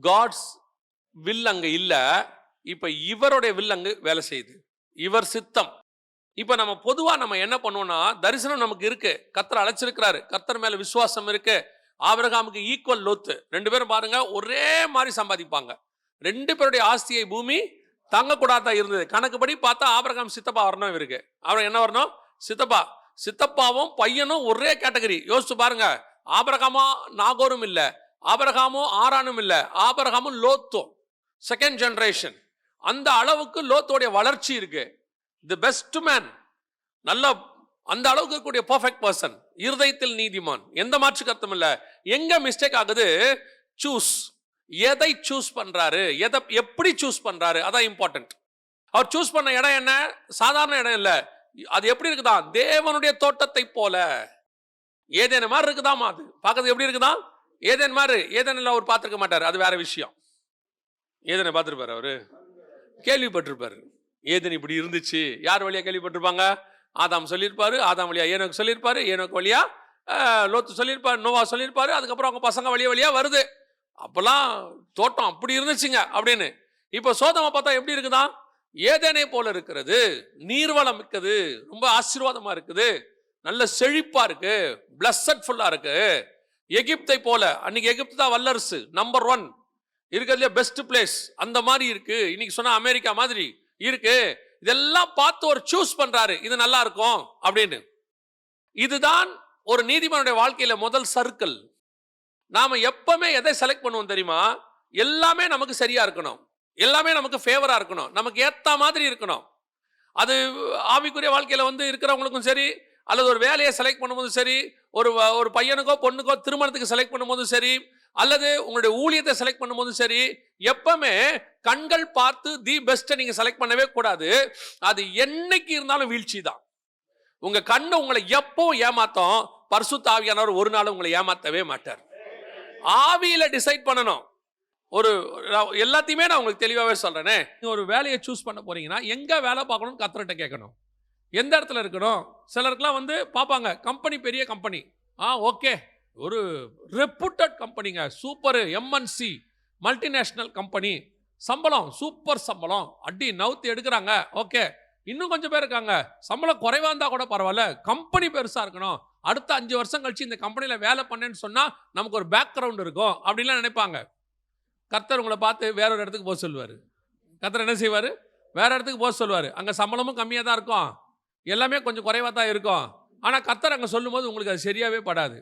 காட்ஸ் வில் அங்க இல்ல, இப்ப இவருடைய வில் அங்கு வேலை செய்யுது, இவர் சித்தம். இப்ப நம்ம பொதுவா நம்ம என்ன பண்ணுவோம்னா, தரிசனம் நமக்கு இருக்கு, கர்த்தர் அழைச்சிருக்கிறாரு, கர்த்தர் மேல விசுவாசம் இருக்கு. ஆபிரகாமுக்கு ஈக்குவல் லோத்து. 2 பேரும் பாருங்க ஒரே மாதிரி சம்பாதிப்பாங்க. 2 பேருடைய ஆஸ்தியை பூமி தங்கக்கூடாதான் இருந்தது. கணக்குப்படி பார்த்தா ஆபிரகாம் சித்தப்பா வரணும் இவருக்கு. அவர் என்ன வரணும்? சித்தப்பா. சித்தப்பாவும் பையனும் ஒரே கேட்டகரி. யோசிச்சு பாருங்க. ஆபிரகாமோ நாகோரும் இல்ல, ஆபிரகாமோ ஆரானும் இல்ல, ஆபிரகாமும் லோத்தும் செகண்ட் ஜெனரேஷன். அந்த அளவுக்கு லோத்தோடைய வளர்ச்சி இருக்கு. தி பெஸ்ட் மேன், நல்ல அந்த அளவுக்கு இருக்கக்கூடிய பெர்ஃபெக்ட் பர்சன், இருதயத்தில் நீதிமான், எந்த மாற்று கருத்தும் இல்ல. எங்க மிஸ்டேக் ஆகுது? சூஸ். எதை சூஸ் பண்றாரு, எப்படி சூஸ் பண்றாரு, அதான் இம்பார்ட்டன்ட். அவர் சூஸ் பண்ண இடம் என்ன? சாதாரண இடம் இல்ல. அது எப்படி இருக்குதா? தேவனுடைய தோட்டத்தை போல. ஏதேன் மாதிரி இருக்குதாமா. அது பார்க்கிறது எப்படி இருக்குதா? ஏதேன் மாதிரி. ஏதேன்ல அவர் பார்த்திருக்க மாட்டார், அது வேற விஷயம். ஏதேனை பார்த்திருப்பாரு அவரு? கேள்விப்பட்டிருப்பாரு. ஏதேன் இப்படி இருந்துச்சு. யார் வழியா கேள்விப்பட்டிருப்பாங்க? ஆதாம் சொல்லியிருப்பாரு, ஆதாம் வழியா ஏனோக்கு சொல்லியிருப்பாரு, ஏனோக்கு வழியா லோத்து சொல்லியிருப்பாரு, நோவா சொல்லியிருப்பாரு. அதுக்கப்புறம் அவங்க பசங்க வழியா வருது. அப்பெல்லாம் தோட்டம் அப்படி இருந்துச்சுங்க அப்படின்னு. இப்போ சோதோமை பார்த்தா எப்படி இருக்குதா? ஏதேனை போல இருக்கிறது. நீர்வளம் இருக்குது, ரொம்ப ஆசீர்வாதமா இருக்குது, நல்ல செழிப்பா இருக்கு, பிளஸட்ஃபுல்லா இருக்கு. எகிப்தை போல, அன்னைக்கு எகிப்து தான் வல்லரசு, நம்பர் 1 இருக்கிறதுல பெஸ்ட் பிளேஸ், அந்த மாதிரி இருக்கு. இன்னைக்கு சொன்னா அமெரிக்கா மாதிரி இருக்கு. இதெல்லாம் பார்த்து ஒரு சூஸ் பண்றாரு, இது நல்லா இருக்கும் அப்படின்னு. இதுதான் ஒரு நீதிமானுடைய வாழ்க்கையில முதல் சர்க்கிள். நாம எப்பவுமே எதை செலக்ட் பண்ணுவோம் தெரியுமா? எல்லாமே நமக்கு சரியா இருக்கணும், எல்லாமே நமக்கு ஃபேவரா இருக்கணும், நமக்கு ஏத்த மாதிரி இருக்கணும். அது ஆவிக்குரிய வாழ்க்கையில இருக்கிறவங்களுக்கும் சரி, அல்லது ஒரு வேலையை செலக்ட் பண்ணும்போதும் சரி, ஒரு பையனுக்கோ பொண்ணுக்கோ திருமணத்துக்கு செலக்ட் பண்ணும்போதும் சரி, அல்லது உங்களுடைய ஊழியத்தை செலக்ட் பண்ணும்போதும் சரி, எப்பவுமே கண்கள் பார்த்து தி பெஸ்ட்டை நீங்க செலக்ட் பண்ணவே கூடாது. அது என்னைக்கு இருந்தாலும் வீழ்ச்சி தான். உங்க கண்ணு உங்களை எப்போ ஏமாத்தும், பரிசுத்த ஆவியானவர் ஒரு நாள் உங்களை ஏமாத்தவே மாட்டார். ஆவியில டிசைட் பண்ணணும். எல்லாத்தையுமே நான் உங்களுக்கு தெளிவாகவே சொல்றேனே. ஒரு வேலையை சூஸ் பண்ண போறீங்கன்னா எங்க வேலை பார்க்கணும்னு கர்த்தர்கிட்ட கேட்கணும். எந்த இடத்துல இருக்கணும்? சிலருக்குலாம் பார்ப்பாங்க, கம்பெனி பெரிய கம்பெனி, ஓகே, ஒரு ரெப்யூட்டட் கம்பெனிங்க, சூப்பர் எம்என்சி மல்டிநேஷனல் கம்பெனி, சம்பளம் சூப்பர் சம்பளம், அடி நவுத்தி எடுக்கிறாங்க, ஓகே. இன்னும் கொஞ்சம் பேர் இருக்காங்க, சம்பளம் குறைவா இருந்தா கூட பரவாயில்ல, கம்பெனி பெருசா இருக்கணும், அடுத்த 5 வருஷம் கழிச்சு இந்த கம்பெனியில் வேலை பண்ணேன்னு சொன்னா நமக்கு ஒரு பேக்ரவுண்ட் இருக்கும் அப்படின்லாம் நினைப்பாங்க. கர்த்தர் உங்களை பார்த்து வேற ஒரு இடத்துக்கு போக சொல்லுவார். கர்த்தர் என்ன செய்வார்? வேற இடத்துக்கு போக சொல்லுவார். அங்கே சம்பளமும் கம்மியாக தான் இருக்கும், எல்லாமே கொஞ்சம் குறைவாக தான் இருக்கும். ஆனால் கர்த்தர் அங்கே சொல்லும்போது உங்களுக்கு அது சரியாகவே படாது.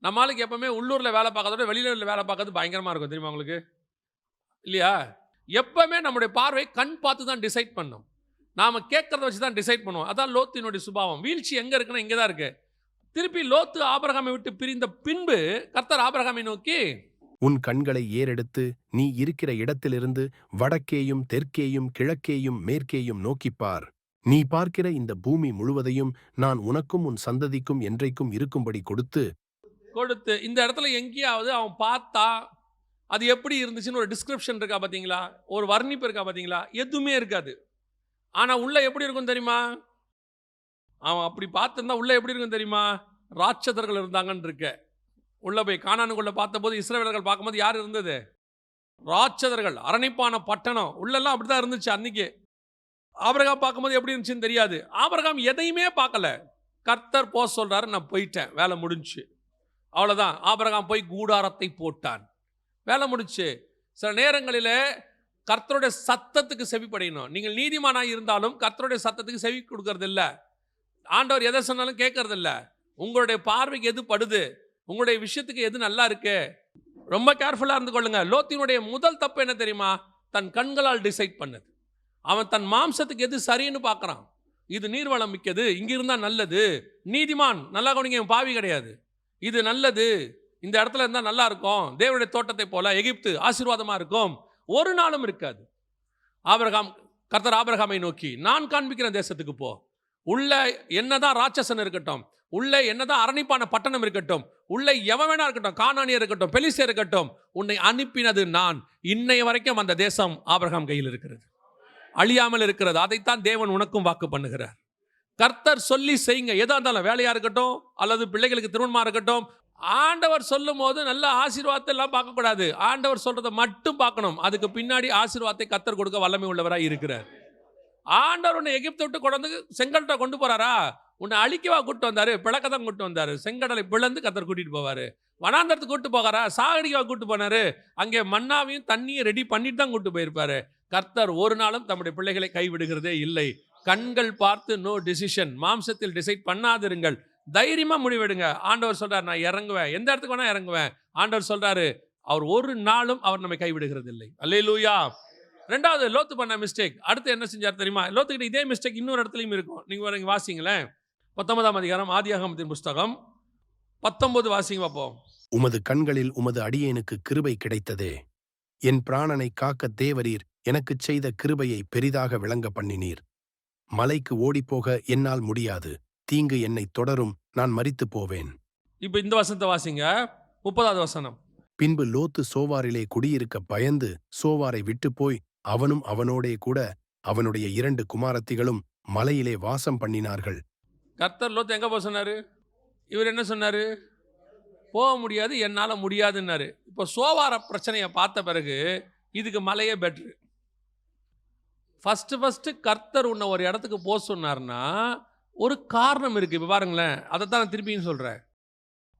நம்மளுக்கு எப்பவுமே உள்ளூரில் வேலை பார்க்கறத விட வெளியூரில் வேலை பார்க்கறது பயங்கரமாக இருக்கும், தெரியுமா உங்களுக்கு? இல்லையா? எப்பவுமே நம்முடைய பார்வை கண் பார்த்து தான் டிசைட் பண்ணும். நாம கேட்கறத வச்சு தான் டிசைட் பண்ணுவோம். அதான் லோத்தினுடைய சுபாவம். வீழ்ச்சி எங்க இருக்குன்னா இங்கே தான் இருக்கு. திருப்பி லோத்து ஆபிரகாமை விட்டு பிரிந்த பின்பு கர்த்தர் ஆபிரகாமை நோக்கி, உன் கண்களை ஏறெடுத்து நீ இருக்கிற இடத்திலிருந்து வடக்கேயும் தெற்கேயும் கிழக்கேயும் மேற்கேயும் நோக்கிப்பார். நீ பார்க்கிற இந்த பூமி முழுவதையும் நான் உனக்கும் உன் சந்ததிக்கும் என்றைக்கும் இருக்கும்படி கொடுத்து இந்த இடத்துல எங்கேயாவது அவன் பார்த்தா அது எப்படி இருந்துச்சுன்னு ஒரு டிஸ்கிரிப்ஷன் இருக்கா பார்த்தீங்களா? ஒரு வர்ணிப்பு இருக்கா பார்த்தீங்களா? எதுவுமே இருக்காது. ஆனால் உள்ள எப்படி இருக்கும் தெரியுமா? அவன் அப்படி பார்த்துருந்தா உள்ள எப்படி இருக்கும் தெரியுமா? ராட்சதர்கள் இருந்தாங்கன்னு இருக்க. உள்ள போய் கானானுக்குள்ள பார்த்தபோது இஸ்ரவேலர்கள் பார்க்கும்போது யார் இருந்தது? ராட்சதர்கள், அரணிப்பான பட்டணம், உள்ளெல்லாம் அப்படிதான் இருந்துச்சு அன்னைக்கு. ஆபிரகாம் பார்க்கும்போது எப்படி இருந்துச்சுன்னு தெரியாது. ஆபிரகாம் எதையுமே பார்க்கல. கர்த்தர் போக சொல்றாரு, நான் போயிட்டேன், வேலை முடிஞ்சு, அவ்வளோதான். ஆபிரகாம் போய் கூடாரத்தை போட்டான், வேலை முடிச்சு. சில நேரங்களில் கர்த்தருடைய சத்தத்துக்கு செவிப்படையணும். நீங்கள் நீதிமானாக இருந்தாலும் கர்த்தருடைய சத்தத்துக்கு செவி கொடுக்கறது இல்லை. ஆண்டவர் எதை சொன்னாலும் கேட்கறது இல்லை. உங்களுடைய பார்வைக்கு எது படுது, உங்களுடைய விஷயத்துக்கு எது நல்லா இருக்கு, ரொம்ப கேர்ஃபுல்லாக இருந்து கொள்ளுங்க. லோத்தினுடைய முதல் தப்பு என்ன தெரியுமா? தன் கண்களால் டிசைட் பண்ணது. அவன் தன் மாம்சத்துக்கு எது சரின்னு பார்க்குறான். இது நீர்வளம் மிக்கது, இங்கே இருந்தால் நல்லது, நீதிமான், நல்லா கவனிங்க, பாவி கிடையாது, இது நல்லது, இந்த இடத்துல இருந்தால் நல்லா இருக்கும், தேவனுடைய தோட்டத்தை போல எகிப்து ஆசீர்வாதமாக இருக்கும். ஒரு நாளும் இருக்காது. கர்த்தர் ஆபிரகாமை நோக்கி, நான் காண்பிக்கிற தேசத்துக்கு போ, உள்ள என்னதான் ராட்சசன் இருக்கட்டும், உள்ள என்னதான் அரணிப்பான பட்டணம் இருக்கட்டும், உள்ள எவன் வேணா இருக்கட்டும், கானானியர் இருக்கட்டும், பெலிஸ்தர் இருக்கட்டும், உன்னை அனுப்பினது நான். இன்னைய வரைக்கும் அந்த தேசம் ஆபிரகாம் கையில் இருக்கிறது, அழியாமல் இருக்கிறது. அதைத்தான் தேவன் உனக்கும் வாக்கு பண்ணுகிறார். கர்த்தர் சொல்லி செய்யுங்க. எதா இருந்தாலும், வேலையா இருக்கட்டும் அல்லது பிள்ளைகளுக்கு திருமணமா இருக்கட்டும், ஆண்டவர் சொல்லும் போது நல்ல ஆசீர்வாதத்தை எல்லாம் பார்க்கக்கூடாது. ஆண்டவர் சொல்றதை மட்டும் பார்க்கணும். அதுக்கு பின்னாடி ஆசீர்வாதத்தை கர்த்தர் கொடுக்க வல்லமை உள்ளவராக இருக்கிறார். ஆண்டவர் உன்னை எகிப்தை விட்டு கொண்டு செங்கல்ட்ட கொண்டு போறாரா? உன்னை அழிக்கவா கூட்டு வந்தாரு? பிளக்கதான் கூட்டு வந்தாரு. செங்கடலை பிளந்து கர்த்தர் கூட்டிட்டு போவாரு. வனாந்தரத்துக்கு கூட்டு போகாரா? சாகடிக்கவா கூட்டு போனாரு? அங்கே மன்னாவையும் தண்ணியை ரெடி பண்ணிட்டு தான் கூட்டு போயிருப்பாரு. கர்த்தர் ஒரு நாளும் தம்முடைய பிள்ளைகளை கைவிடுகிறதே இல்லை. கண்கள் பார்த்து நோ டிசிஷன், மாம்சத்தில் டிசைட் பண்ணாதிருங்கள், தைரியமா முடிவெடுங்க. ஆண்டவர் சொல்றாரு, நான் இறங்குவேன், எந்த இடத்துக்கு வேணா இறங்குவேன். ஆண்டவர் சொல்றாரு, அவர் ஒரு நாளும் அவர் நம்மை கைவிடுகிறது இல்லை. அல்லேலூயா. ரெண்டாவது, லோத்து பண்ண மிஸ்டேக். அடுத்து என்ன செஞ்சார் தெரியுமா? லோத்துக்கிட்ட இதே மிஸ்டேக் இன்னொரு இடத்துலையும் இருக்கும். நீங்க வாசிங்களேன், 19ஆம் அதிகாரம் ஆதியாகமத்தின் புஸ்தகம் 19 வாசிங்க பார்ப்போம். உமது கண்களில் உமது அடியேனுக்கு கிருபை கிடைத்ததே, என் பிராணனை காக்க தேவரீர் எனக்குச் செய்த கிருபையை பெரிதாக விளங்க பண்ணினீர். மலைக்கு ஓடிப்போக என்னால் முடியாது. தீங்கு என்னைத் தொடரும், நான் மரித்துப் போவேன். இப்ப இந்த வசனத்தை வாசிங்க. 30வது வசனம். பின்பு லோத்து சோவாரிலே குடியிருக்க பயந்து சோவாரை விட்டுப்போய் அவனும் அவனோடே கூட அவனுடைய 2 குமாரத்திகளும் மலையிலே வாசம் பண்ணினார்கள். கர்த்தர் லோத்து எங்க போக சொன்னாரு? இவர் என்ன சொன்னாரு? போக முடியாது, என்னால முடியாதுன்னாரு. இப்போ சோவார பிரச்சனையை பார்த்த பிறகு இதுக்கு மலையே பெட்ரு. ஃபர்ஸ்ட் கர்த்தர் உன்னை ஒரு இடத்துக்கு போக சொன்னார்னா ஒரு காரணம் இருக்கு. இப்போ பாருங்களேன், அதை தான் நான் திருப்பியும் சொல்றேன்.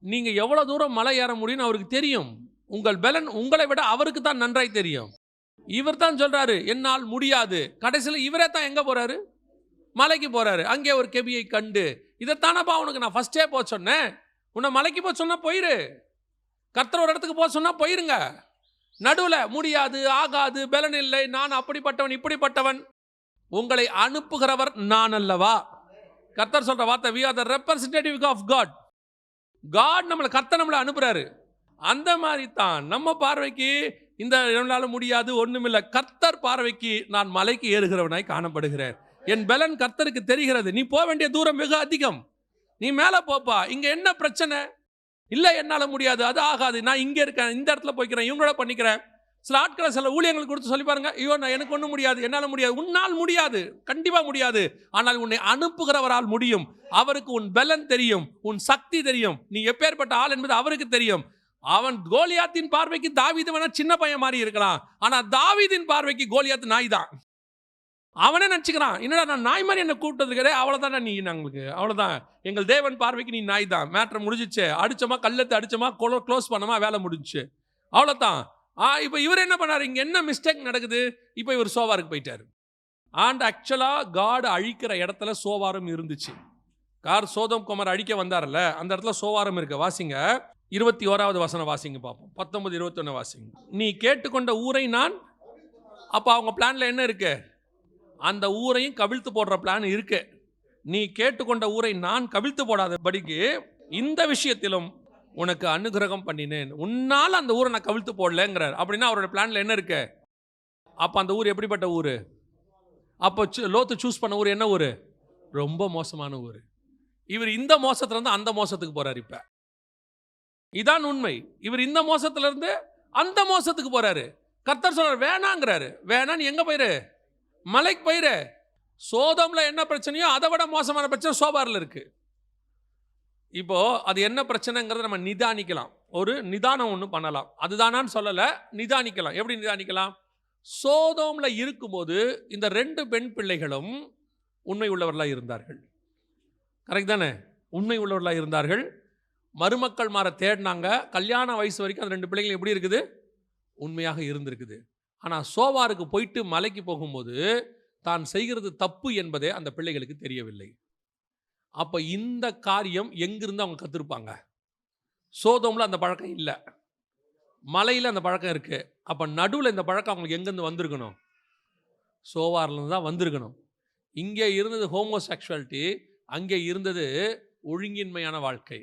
நீங்க எவ்வளவு தூரம் மலை ஏற முடியும்னு அவருக்கு தெரியும். உங்கள் பலன் உங்களை விட அவருக்கு தான் நன்றாய் தெரியும். இவர் தான் சொல்றாரு என்னால் முடியாது. கடைசியில் இவரே தான் எங்க போறாரு? மலைக்கு போறாரு. அங்கே ஒரு கெபியை கண்டு, இதைத்தானப்பா உனக்கு நான் ஃபர்ஸ்டே போக சொன்னேன். உன்னை மலைக்கு போக சொன்னா போயிரு. கர்த்தர் ஒரு இடத்துக்கு போக சொன்னா போயிருங்க. நடுவில் முடியாது, ஆகாது, பலன் இல்லை, நான் அப்படிப்பட்டவன் இப்படிப்பட்டவன். உங்களை அனுப்புகிறவர் நான் அல்லவா? கர்த்தர் சொல்ற வார்த்தை, we are the representative of God. God கர்த்தர் நம்மளை அனுப்புறாரு. அந்த மாதிரி தான் நம்ம பார்வைக்கு இந்த என்னால முடியாது ஒண்ணுமில்லை. கர்த்தர் பார்வைக்கு நான் மலைக்கு ஏறுகிறவனாய் காணப்படுகிறேன். என் பலன் கர்த்தருக்கு தெரிகிறது. நீ போக வேண்டிய தூரம் வெகு அதிகம். நீ மேலே போப்பா. இங்க என்ன பிரச்சனை? இல்லை என்னால முடியாது, அது ஆகாது, நான் இங்கே இருக்கேன், இந்த இடத்துல போய்க்கிறேன், இவங்களோட பண்ணிக்கிறேன். சில ஆட்களை சில ஊழியங்களுக்கு கொடுத்து சொல்லி பாருங்க, ஐயோ நான் எனக்கு ஒன்றும் முடியாது, என்னால் முடியாது. உன்னால் முடியாது, கண்டிப்பாக முடியாது. ஆனால் உன்னை அனுப்புகிறவரால் முடியும். அவருக்கு உன் பலன் தெரியும், உன் சக்தி தெரியும், நீ எப்பேற்பட்ட ஆள் என்பது அவருக்கு தெரியும். அவன் கோலியாத்தின் பார்வைக்கு தாவீது வேணா சின்ன பையன் மாதிரி இருக்கலாம், ஆனால் தாவீதின் பார்வைக்கு கோலியாத்து நாய் தான். அவனே நினச்சிக்கிறான், என்னடா நான் நாய் மாதிரி என்ன கூப்பிட்டது கிடையாது, அவ்வளோதானே நீ நாங்களுக்கு, அவ்வளோதான் எங்கள் தேவன் பார்வைக்கு நீ நாய் தான். மேட்ரை முடிஞ்சிச்சு, அடிச்சோமா கல்லத்தை அடிச்சோமா க்ளோஸ் பண்ணோமா வேலை முடிஞ்சிச்சு, அவ்வளோதான். இப்போ இவர் என்ன பண்ணார்? இங்கே என்ன மிஸ்டேக் நடக்குது? இப்போ இவர் சோவாருக்கு போயிட்டார். அண்ட் ஆக்சுவலாக காட் அழிக்கிற இடத்துல சோவாரம் இருந்துச்சு. சோதோம் குமார் அழிக்க வந்தார்ல, அந்த இடத்துல சோவாரம் இருக்கு. வாசிங்க 21வது வசனம் வாசிங்க பார்ப்போம். 19, 21 வாசிங்க. நீ கேட்டுக்கொண்ட ஊரை நான், அப்போ அவங்க பிளான்ல என்ன இருக்கு? அந்த ஊரையும் கவிழ்த்து போடுற பிளான் இருக்கு. நீ கேட்டுக்கொண்ட ஊரை நான் கவிழ்த்து போடாதபடிக்கு இந்த விஷயத்திலும் உனக்கு அனுகிரகம் பண்ணினேன். உன்னால் அந்த ஊரை நான் கவிழ்த்து போடலங்கிறார். அப்படின்னா அவரோட பிளான்ல என்ன இருக்கு? அப்போ அந்த ஊர் எப்படிப்பட்ட ஊர்? அப்போ லோத்து சூஸ் பண்ண ஊர் என்ன ஊர்? ரொம்ப மோசமான ஊர். இவர் இந்த மோசத்துல இருந்து அந்த மோசத்துக்கு போறாரு. இப்ப இதான் உண்மை. இவர் இந்த மோசத்துல இருந்து அந்த மோசத்துக்கு போறாரு. கர்த்தர் சொல்றாரு வேணாங்கிறாரு. வேணா நீ எங்க போயிரு? மலைக்கு போயிரு. சோதோம்ல என்ன பிரச்சனையோ அதை விட மோசமான பிரச்சனை சோபாரில் இருக்கு. இப்போ அது என்ன பிரச்சனைங்கிறத நம்ம நிதானிக்கலாம். ஒரு நிதானம் ஒன்று பண்ணலாம். அதுதானான்னு சொல்லலை, நிதானிக்கலாம். எப்படி நிதானிக்கலாம்? சோதோம்ல இருக்கும்போது இந்த 2 பெண் பிள்ளைகளும் உண்மை உள்ளவர்களாக இருந்தார்கள். கரெக்ட் தானே? உண்மை உள்ளவர்களாக இருந்தார்கள். மருமக்கள் மாற தேடினாங்க. கல்யாண வயசு வரைக்கும் அந்த 2 பிள்ளைகள் எப்படி இருக்குது? உண்மையாக இருந்திருக்குது. ஆனால் சோவாருக்கு போயிட்டு மலைக்கு போகும்போது தான் செய்கிறது தப்பு என்பதே அந்த பிள்ளைகளுக்கு தெரியவில்லை. அப்போ இந்த காரியம் எங்கிருந்து அவங்க கற்றுருப்பாங்க? சோதோம்ல அந்த பழக்கம் இல்லை, மலையில் அந்த பழக்கம் இருக்குது. அப்போ நடுவில் இந்த பழக்கம் அவங்களுக்கு எங்கேருந்து வந்திருக்கணும்? சோவார்லேருந்து தான் வந்திருக்கணும். இங்கே இருந்தது ஹோமோசெக்சுவாலிட்டி, அங்கே இருந்தது ஒழுங்கின்மையான வாழ்க்கை.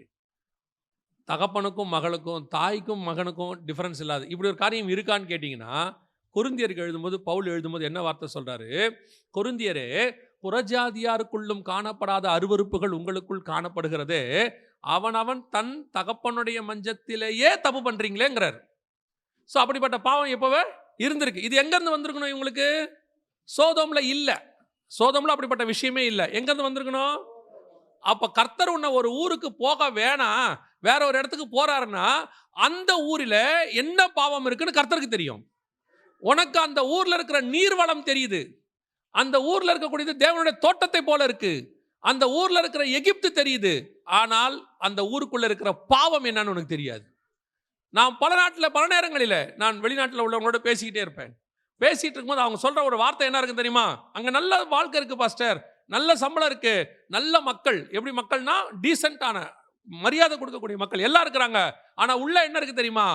தகப்பனுக்கும் மகளுக்கும், தாய்க்கும் மகனுக்கும் டிஃப்ரென்ஸ் இல்லாது இப்படி ஒரு காரியம் இருக்கான்னு கேட்டிங்கன்னா, கொரிந்தியருக்கு எழுதும்போது பவுல் எழுதும்போது என்ன வார்த்தை சொல்கிறாரு? கொரிந்தியரே, புறஜாதியாருக்குள்ளும் காணப்படாத அருவருப்புகள் உங்களுக்குள் காணப்படுகிறதே, அவனவன் தன் தகப்பனுடைய மஞ்சத்திலேயே தப்பு பண்ணுறீங்களேங்கிறார். ஸோ அப்படிப்பட்ட பாவம் எப்போவே இருந்திருக்கு. இது எங்கேருந்து வந்திருக்கணும் இவங்களுக்கு? சோதோம்ல இல்லை. சோதோம்ல அப்படிப்பட்ட விஷயமே இல்லை. எங்கேருந்து வந்திருக்கணும்? அப்போ கர்த்தர் உன்னை ஒரு ஊருக்கு போக வேணாம், வேற ஒரு இடத்துக்கு போறாருன்னா அந்த ஊரில் என்ன பாவம் இருக்குன்னு கர்த்தருக்கு தெரியும். உனக்கு அந்த ஊர்ல இருக்கிற நீர்வளம் தெரியுது. அந்த ஊர்ல இருக்கக்கூடியது தேவனுடைய தோட்டத்தை போல இருக்கு. அந்த ஊர்ல இருக்கிற எகிப்து தெரியுது. ஆனால் அந்த ஊருக்குள்ள இருக்கிற பாவம் என்னன்னு உனக்கு தெரியாது. நான் பல நாட்டில் பல நேரங்களில் நான் வெளிநாட்டில் உள்ளவங்களோட பேசிக்கிட்டே இருப்பேன். பேசிட்டு இருக்கும்போது அவங்க சொல்ற ஒரு வார்த்தை என்ன இருக்கு தெரியுமா? அங்க நல்ல வாழ்க்கை இருக்கு பாஸ்டர், நல்ல சம்பளம் இருக்கு, நல்ல மக்கள். எப்படி மக்கள்னா டீசென்டான மரியாதை கொடுக்கக்கூடிய மக்கள் எல்லாம் இருக்கிறாங்க. ஆனா உள்ள என்ன இருக்கு தெரியுமா?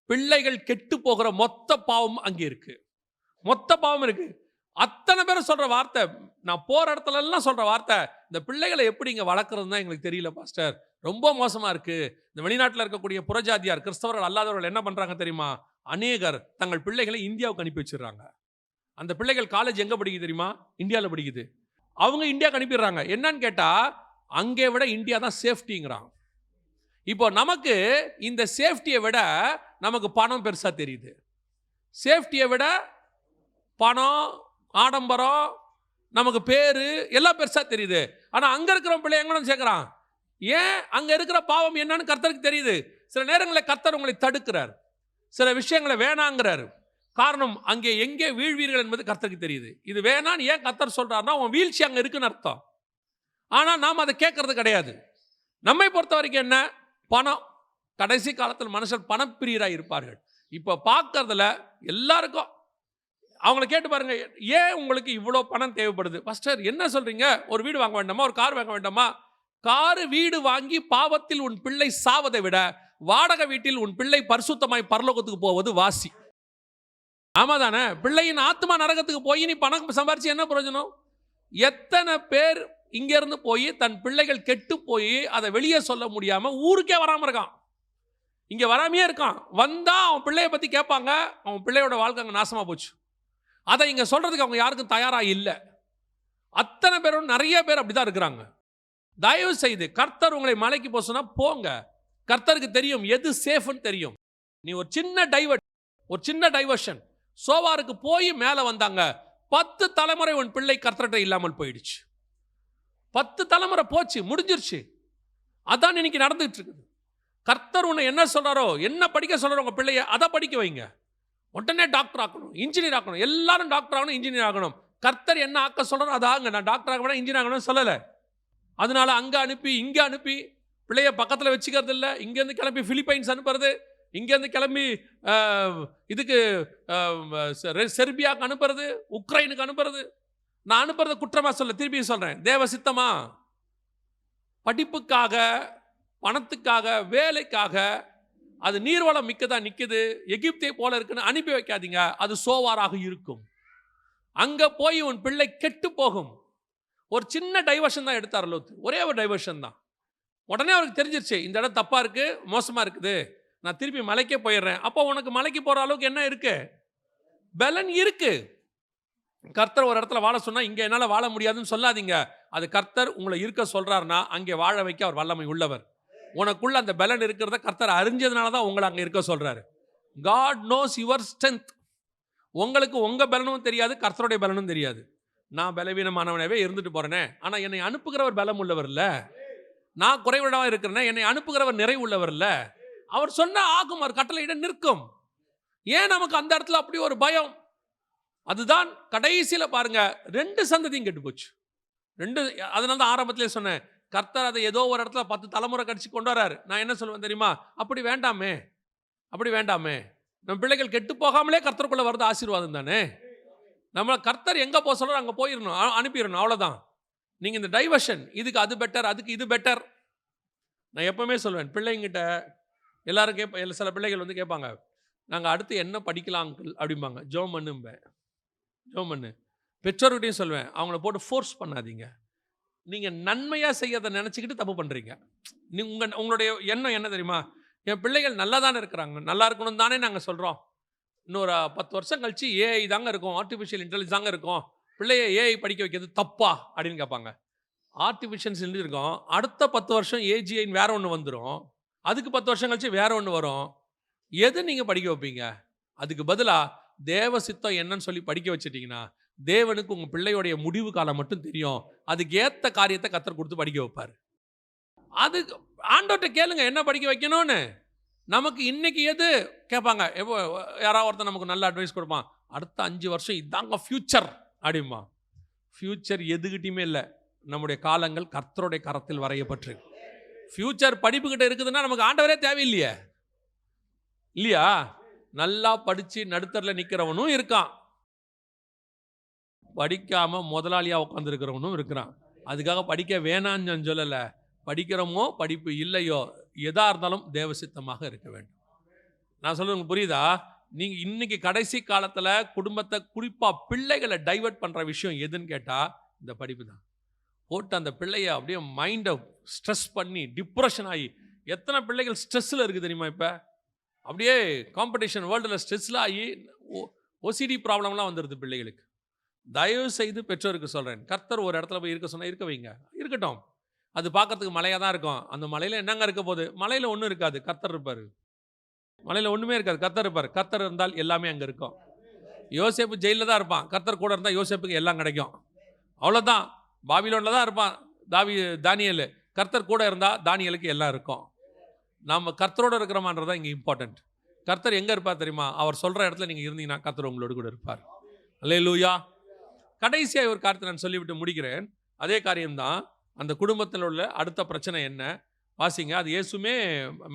பிள்ளைகள் கெட்டு போகிற மொத்த பாவம் அங்கே இருக்கு. மொத்த பாவம் இருக்கு. அத்தனை பேர் சொல்ற வார்த்தை, நான் போற இடத்துல எல்லாம் சொல்ற வார்த்தை, இந்த பிள்ளைகளை எப்படி இங்க வளர்க்கறது தான் எங்களுக்கு தெரியல பாஸ்டர், ரொம்ப மோசமா இருக்கு. இந்த வெளிநாட்டில் இருக்கக்கூடிய புறஜாதியார் கிறிஸ்தவர்கள் அல்லாதவர்கள் என்ன பண்றாங்க தெரியுமா? அநேகர் தங்கள் பிள்ளைகளை இந்தியாவுக்கு அனுப்பி வச்சிடுறாங்க. அந்த பிள்ளைகள் காலேஜ் எங்க படிக்குது தெரியுமா? இந்தியாவில் படிக்குது. அவங்க இந்தியாவுக்கு அனுப்பிடுறாங்க. என்னன்னு கேட்டா அங்கே விட இந்தியா தான் சேஃப்டிங்கிறாங்க. இப்போ நமக்கு இந்த சேஃப்டியை விட நமக்கு பணம் பெருசா தெரியுது. சேஃப்டியை விட பணம், ஆடம்பரம், நமக்கு பேரு எல்லாம் பெருசா தெரியுது. ஆனா அங்க இருக்கிற பிள்ளை எங்க சேர்க்கிறான்? ஏன்? அங்க இருக்கிற பாவம் என்னன்னு கர்த்தருக்கு தெரியுது. சில நேரங்களில் கர்த்தர் உங்களை தடுக்கிறார், சில விஷயங்களை வேணாங்கிறார். காரணம் அங்கே எங்கே வீழ்வீர்கள் என்பது கர்த்தருக்கு தெரியுது. இது வேணான்னு ஏன் கர்த்தர் சொல்றாருன்னா உன் வீழ்ச்சி அங்க இருக்குன்னு அர்த்தம். ஆனா நாம் அதை கேட்கறது கிடையாது. நம்மை பொறுத்த வரைக்கும் என்ன? பணம். கடைசி காலத்தில் மனுஷன் பணப்பிரியராக இருப்பார்கள். இப்போ பார்க்கறதுல எல்லாருக்கும் அவங்களை கேட்டு பாருங்க, ஏன் உங்களுக்கு இவ்வளோ பணம் தேவைப்படுது? பாஸ்டர் என்ன சொல்றீங்க? ஒரு வீடு வாங்க வேண்டாமா? ஒரு கார் வாங்க வேண்டாமா? காரு வீடு வாங்கி பாவத்தில் உன் பிள்ளை சாவதை விட வாடகை வீட்டில் உன் பிள்ளை பரிசுத்தமாய் பரலோகத்துக்கு போவது வாசி. ஆமா தானே? பிள்ளையின் ஆத்மா நரகத்துக்கு போய் நீ பணம் சம்பாரிச்சு என்ன பிரயோஜனம்? எத்தனை பேர் இங்க இருந்து போய் தன் பிள்ளைகள் கெட்டு போய் அதை வெளியே சொல்ல முடியாம ஊருக்கே வராம இருக்கான். இங்க வராமையே இருக்கான். வந்தா அவன் பிள்ளைய பத்தி கேட்பாங்க, அவன் பிள்ளையோட வாழ்க்கை அங்க நாசமா போச்சு. அதை இங்க சொல்றதுக்கு அவங்க யாருக்கும் தயாரா இல்லை. அத்தனை பேரும் நிறைய பேர் அப்படிதான் இருக்கிறாங்க. தயவு செய்து கர்த்தர் உங்களை மலைக்கு போக சொன்னா போங்க. கர்த்தருக்கு தெரியும் எது சேஃப்னு தெரியும். நீ ஒரு சின்ன டைவர்ஷன் சோவாருக்கு போய் மேல வந்தாங்க. 10 தலைமுறை உன் பிள்ளை கர்த்தர்கிட்ட இல்லாமல் போயிடுச்சு. 10 தலைமுறை போச்சு, முடிஞ்சிருச்சு. அதான் இன்னைக்கு நடந்துட்டு இருக்குது. கர்த்தர் உன்னை என்ன சொல்றாரோ, என்ன படிக்க சொல்றாரோ உங்க பிள்ளைய அதை படிக்க வைங்க. உடனே டாக்டர் ஆக்கணும், இன்ஜினியர் ஆக்கணும். எல்லாரும் டாக்டர் ஆகணும், இன்ஜினியர் ஆகணும். கர்த்தர் என்ன ஆக்க சொல்றாரோ அதை ஆகுங்க. நான் டாக்டர் ஆக வேணா இன்ஜினியர் ஆகணும்னு சொல்லலை. அதனால அங்க அனுப்பி இங்க அனுப்பி பிள்ளைய பக்கத்தில் வச்சுக்கிறது இல்லை. இங்கேருந்து கிளம்பி பிலிப்பைன்ஸ் அனுப்புறது, இங்கேருந்து கிளம்பி இதுக்கு செர்பியாவுக்கு அனுப்புறது, உக்ரைனுக்கு அனுப்புறது. நான் அனுப்புறது குற்றமா சொல்ல, திருப்பி சொல்றேன், தேவ சித்தமா. படிப்புக்காக, பணத்துக்காக, வேலைக்காக, அது நீர்வளம் மிக்கதா நிக்குது, எகிப்தை போல இருக்குன்னு அனுப்பி வைக்காதீங்க. அது சோவாராக இருக்கும். அங்க போய் உன் பிள்ளை கெட்டு போகும். ஒரு சின்ன டைவர்ஷன் தான் எடுத்தார் லோத்து. ஒரே ஒரு டைவர்ஷன் தான். உடனே அவருக்கு தெரிஞ்சிருச்சு இந்த இடம் தப்பா இருக்கு, மோசமா இருக்குது, நான் திருப்பி மலைக்கே போயிடுறேன். அப்போ உனக்கு மலைக்கு போற அளவுக்கு என்ன இருக்கு? பலன் இருக்கு. கர்த்தர் ஒரு இடத்துல வாழ சொன்னா இங்க என்னால வாழ முடியாதுன்னு சொல்லாதீங்க. அது கர்த்தர் உங்களை இருக்க சொல்றாருன்னா அங்கே வாழ வைக்க அவர் வல்லமை உள்ளவர். உனக்குள்ள அந்த பலன் இருக்கிறத கர்த்தர் அறிஞ்சதுனால தான் உங்களை அங்க இருக்க சொல்றாரு. God knows your strength. உங்களுக்கு உங்க பலனும் தெரியாது, கர்த்தருடைய பலனும் தெரியாது. நான் பலவீனமானவனவே இருந்துட்டு போறேனே, ஆனா என்னை அனுப்புகிறவர் பலம் உள்ளவர் இல்ல. நான் குறைவிடமாக இருக்கிறேன்னா என்னை அனுப்புகிறவர் நிறைவு உள்ளவர் இல்ல. அவர் சொன்ன ஆகும், அவர் கட்டளையிட நிற்கும். ஏன் நமக்கு அந்த இடத்துல அப்படி ஒரு பயம்? அதுதான் கடைசியில் பாருங்க 2 சந்ததியும் கெட்டு போச்சு. அதனால தான் ஆரம்பத்திலே சொன்னேன், கர்த்தர் அதை ஏதோ ஒரு இடத்துல 10 தலைமுறை கடிச்சு கொண்டு வராரு. நான் என்ன சொல்லுவேன் தெரியுமா? அப்படி வேண்டாமே, அப்படி வேண்டாமே. நம்ம பிள்ளைகள் கெட்டு போகாமலே கர்த்தருக்குள்ள வருது ஆசீர்வாதம் தானே. நம்ம கர்த்தர் எங்க போக சொல்றாரு அங்க போயிடணும், அனுப்பிடணும், அவ்வளவுதான். நீங்க இந்த டைவர்ஷன், இதுக்கு அது பெட்டர், அதுக்கு இது பெட்டர். நான் எப்பவுமே சொல்வேன் பிள்ளைங்கிட்ட, எல்லாரும் சில பிள்ளைகள் வந்து கேட்பாங்க, நாங்கள் அடுத்து என்ன படிக்கலாம் அங்கிள் அப்படிம்பாங்க. ஜோம் பண்ணும்பேன், ஜோம் பண்ணு. பெற்றோர்கிட்டையும் சொல்வேன், அவங்கள போட்டு ஃபோர்ஸ் பண்ணாதீங்க. நீங்கள் நன்மையாக செய்யறதை நினச்சிக்கிட்டு தப்பு பண்ணுறீங்க. உங்களுடைய எண்ணம் என்ன தெரியுமா? என் பிள்ளைகள் நல்லா தானே இருக்கிறாங்க, நல்லா இருக்கணும் தானே நாங்கள் சொல்கிறோம். இன்னொரு 10 வருஷம் கழிச்சு ஏஐ தாங்க இருக்கும், ஆர்டிஃபிஷியல் இன்டெலிஜென்ஸ் தாங்க இருக்கும், பிள்ளைய ஏஐ படிக்க வைக்கிறது தப்பா அப்படின்னு கேட்பாங்க. ஆர்டிஃபிஷியல்ஸ் இருக்கும், அடுத்த 10 வருஷம் ஏஜிஐன்னு வேற ஒன்று வந்துடும், அதுக்கு 10 வருஷம் கழிச்சு வேற ஒன்று வரும். எது நீங்கள் படிக்க வைப்பீங்க? அதுக்கு பதிலாக தேவ சித்தம் என்னன்னு சொல்லி படிக்க வச்சுட்டிங்கன்னா தேவனுக்கு உங்கள் பிள்ளையோடைய முடிவு காலம் மட்டும் தெரியும். அதுக்கு ஏற்ற காரியத்தை கர்த்தர் கொடுத்து படிக்க வைப்பார். அது ஆண்டவர்கிட்ட கேளுங்க என்ன படிக்க வைக்கணும்னு. நமக்கு இன்னைக்கு எது கேட்பாங்க, யாராவது ஒருத்தர் நமக்கு நல்ல அட்வைஸ் கொடுப்பான், அடுத்த 5 வருஷம் இதாங்க ஃபியூச்சர் அப்படிமா. ஃபியூச்சர் எதுகிட்டையுமே இல்லை. நம்முடைய காலங்கள் கர்த்தருடைய கரத்தில் வரையப்பட்டிருக்கு. ஃபியூச்சர் படிப்புக்கிட்ட இருக்குதுன்னா நமக்கு ஆண்டவரே தேவையில்லையே, இல்லையா? நல்லா படித்து நடுத்தரில் நிற்கிறவனும் இருக்கான், படிக்காம முதலாளியாக உட்காந்துருக்கிறவனும் இருக்கிறான். அதுக்காக படிக்க வேணான்னு நான் சொல்லலை. படிக்கிறோமோ படிப்பு இல்லையோ எதா இருந்தாலும் தேவசித்தமாக இருக்க வேண்டும். நான் சொல்றது உங்களுக்கு புரியுதா? நீங்கள் இன்னைக்கு கடைசி காலத்தில் குடும்பத்தை, குறிப்பாக பிள்ளைகளை டைவர்ட் பண்ணுற விஷயம் எதுன்னு கேட்டால் இந்த படிப்பு தான். போட்டு அந்த பிள்ளைய அப்படியே மைண்டை ஸ்ட்ரெஸ் பண்ணி டிப்ரெஷன் ஆகி எத்தனை பிள்ளைகள் ஸ்ட்ரெஸ்ஸில் இருக்குது தெரியுமா? இப்போ அப்படியே காம்படிஷன் வேர்ல்டில் ஸ்ட்ரெஸ்லாம் ஆகி ஓசிடி ப்ராப்ளம்லாம் வந்துடுது பிள்ளைகளுக்கு. தயவு செய்து பெற்றோருக்கு சொல்கிறேன், கர்த்தர் ஒரு இடத்துல போய் இருக்க சொன்னால் இருக்க வைங்க, இருக்கட்டும். அது பார்க்கறதுக்கு மலையாக தான் இருக்கும். அந்த மலையில் என்னங்க இருக்க போகுது? மலையில் ஒன்றும் இருக்காது, கர்த்தர் இருப்பார். மலையில் ஒன்றுமே இருக்காது, கர்த்தர் இருப்பார். கர்த்தர் இருந்தால் எல்லாமே அங்கே இருக்கும். யோசேப்பு ஜெயிலில் தான் இருப்பான், கர்த்தர் கூட இருந்தால் யோசேப்புக்கு எல்லாம் கிடைக்கும். அவ்வளோதான். பாபிலோனில் தான் இருப்பான் தானியேல், கர்த்தர் கூட இருந்தால் தானியேலுக்கு எல்லாம் இருக்கும். நம்ம கர்த்தரோடு இருக்கிறோமான்றது தான் இங்கே இம்பார்ட்டன்ட். கர்த்தர் எங்கே இருப்பார் தெரியுமா? அவர் சொல்கிற இடத்துல நீங்கள் இருந்தீங்கன்னா கர்த்தர் உங்களோடு கூட இருப்பார். அல்லேலூயா. கடைசியாக ஒரு காரியத்தை நான் சொல்லிவிட்டு முடிக்கிறேன். அதே காரியம்தான். அந்த குடும்பத்தில் உள்ள அடுத்த பிரச்சனை என்ன வாசிங்க. அது இயேசுமே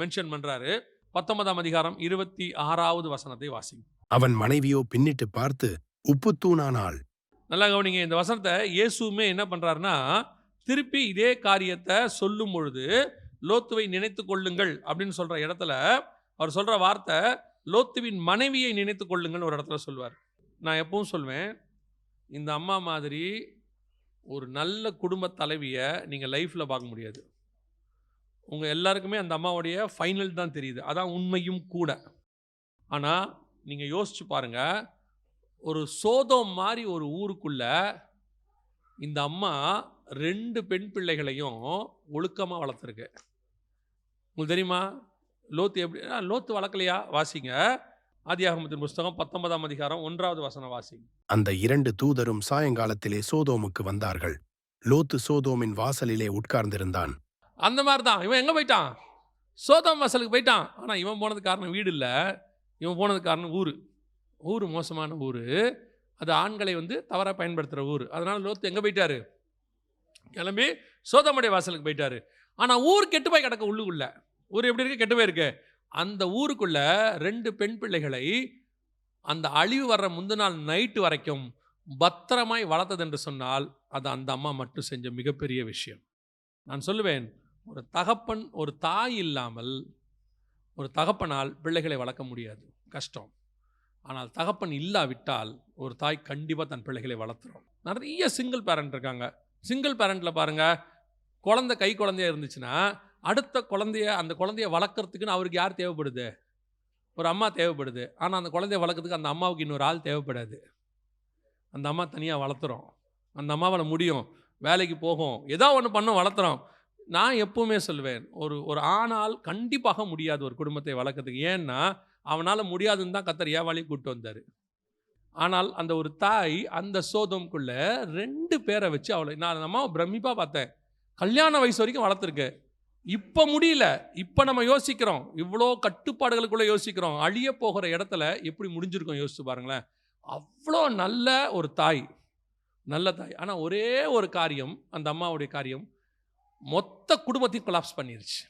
மென்ஷன் பண்ணுறாரு. 19ஆம் அதிகாரம் 26வது வசனத்தை வாசிங்க. அவன் மனைவியோ பின்னிட்டு பார்த்து உப்புத்தூணானாள். நல்லா கவனிங்க. இந்த வசனத்தை இயேசுமே என்ன பண்ணுறாருன்னா, திருப்பி இதே காரியத்தை சொல்லும் பொழுது லோத்துவை நினைத்து கொள்ளுங்கள் அப்படின்னு சொல்கிற இடத்துல அவர் சொல்கிற வார்த்தை லோத்துவின் மனைவியை நினைத்து கொள்ளுங்கள் ஒரு இடத்துல சொல்வார். நான் எப்பவும் சொல்வேன், இந்த அம்மா மாதிரி ஒரு நல்ல குடும்ப தலைவியை நீங்கள் லைஃப்பில் பார்க்க முடியாது. உங்கள் எல்லாருக்குமே அந்த அம்மாவுடைய ஃபைனல் தான் தெரியுது, அதான் உண்மையும் கூட. ஆனால் நீங்கள் யோசிச்சு பாருங்கள், ஒரு சோதோம் மாதிரி ஒரு ஊருக்குள்ள இந்த அம்மா 2 பெண் பிள்ளைகளையும் ஒழுக்கமாக வளர்த்துருக்கு. உங்களுக்கு தெரியுமா லோத்து எப்படி? லோத்து வளர்க்கலையா? வாசிங்க. ஆதியாகமத்தின் புஸ்தகம் 19ஆம் அதிகாரம் 1வது வசனம் வாசிங்க. அந்த 2 தூதரும் சாயங்காலத்திலே சோதோமுக்கு வந்தார்கள். லோத்து சோதோமின் வாசலிலே உட்கார்ந்திருந்தான். அந்த மாதிரி தான் இவன் எங்கே போயிட்டான்? சோதோம் வாசலுக்கு போயிட்டான். ஆனால் இவன் போனது காரணம் வீடு இல்லை, இவன் போனது காரணம் ஊர் மோசமான ஊர். அது ஆண்களை தவறாக பயன்படுத்துகிற ஊர். அதனால் லோத்து எங்கே போயிட்டாரு? கிளம்பி சோதோமுடைய வாசலுக்கு போயிட்டாரு. ஆனால் ஊர் கெட்டு போய் கிடக்க உள்ளுக்குள்ள. ஊர் எப்படி இருக்கு? கெட்டு போயிருக்கு. அந்த ஊருக்குள்ள 2 பெண் பிள்ளைகளை அந்த அழிவு வர்ற முந்தின நாள் நைட்டு வரைக்கும் பத்திரமாய் வளர்த்தது என்று சொன்னால் அது அந்த அம்மா மட்டும் செஞ்ச மிகப்பெரிய விஷயம். நான் சொல்லுவேன், ஒரு தகப்பன் ஒரு தாய் இல்லாமல் ஒரு தகப்பனால் பிள்ளைகளை வளர்க்க முடியாது, கஷ்டம். ஆனால் தகப்பன் இல்லாவிட்டால் ஒரு தாய் கண்டிப்பாக தன் பிள்ளைகளை வளர்த்துறோம். நிறைய சிங்கிள் பேரண்ட் இருக்காங்க. சிங்கிள் பேரண்ட்டில் பாருங்கள், குழந்தை கை குழந்தையாக இருந்துச்சுன்னா அடுத்த அந்த குழந்தைய வளர்க்குறதுக்குன்னு அவருக்கு யார் தேவைப்படுது? ஒரு அம்மா தேவைப்படுது. ஆனால் அந்த குழந்தைய வளர்க்குறதுக்கு அந்த அம்மாவுக்கு இன்னொரு ஆள் தேவைப்படாது. அந்த அம்மா தனியாக வளர்த்துறோம். அந்த அம்மாவால் முடியும், வேலைக்கு போகும், ஏதோ ஒன்று பண்ணும், வளர்த்துறோம். நான் எப்பவுமே சொல்லுவேன், ஒரு ஆணால் கண்டிப்பாக முடியாது ஒரு குடும்பத்தை வளர்க்குறதுக்கு. ஏன்னா அவனால் முடியாதுன்னு தான் கர்த்தர் ஏவாளி கூப்பிட்டு வந்தார். ஆனால் அந்த ஒரு தாய் அந்த சோதோமுக்குள்ள 2 பேரை வச்சு அவளை, நான் அந்த அம்மாவை பிரமிப்பாக பார்த்தேன். கல்யாண வயசு வரைக்கும் வளர்த்துருக்கு. இப்போ முடியல. இப்போ நம்ம யோசிக்கிறோம், இவ்வளோ கட்டுப்பாடுகளுக்குள்ளே யோசிக்கிறோம். அழிய போகிற இடத்துல எப்படி முடிஞ்சிருக்கோம் யோசிச்சு பாருங்களேன். அவ்வளோ நல்ல ஒரு தாய், நல்ல தாய். ஆனால் ஒரே ஒரு காரியம், அந்த அம்மாவுடைய காரியம் மொத்த குடும்பத்தையும் கொலாப்ஸ் பண்ணிருச்சு.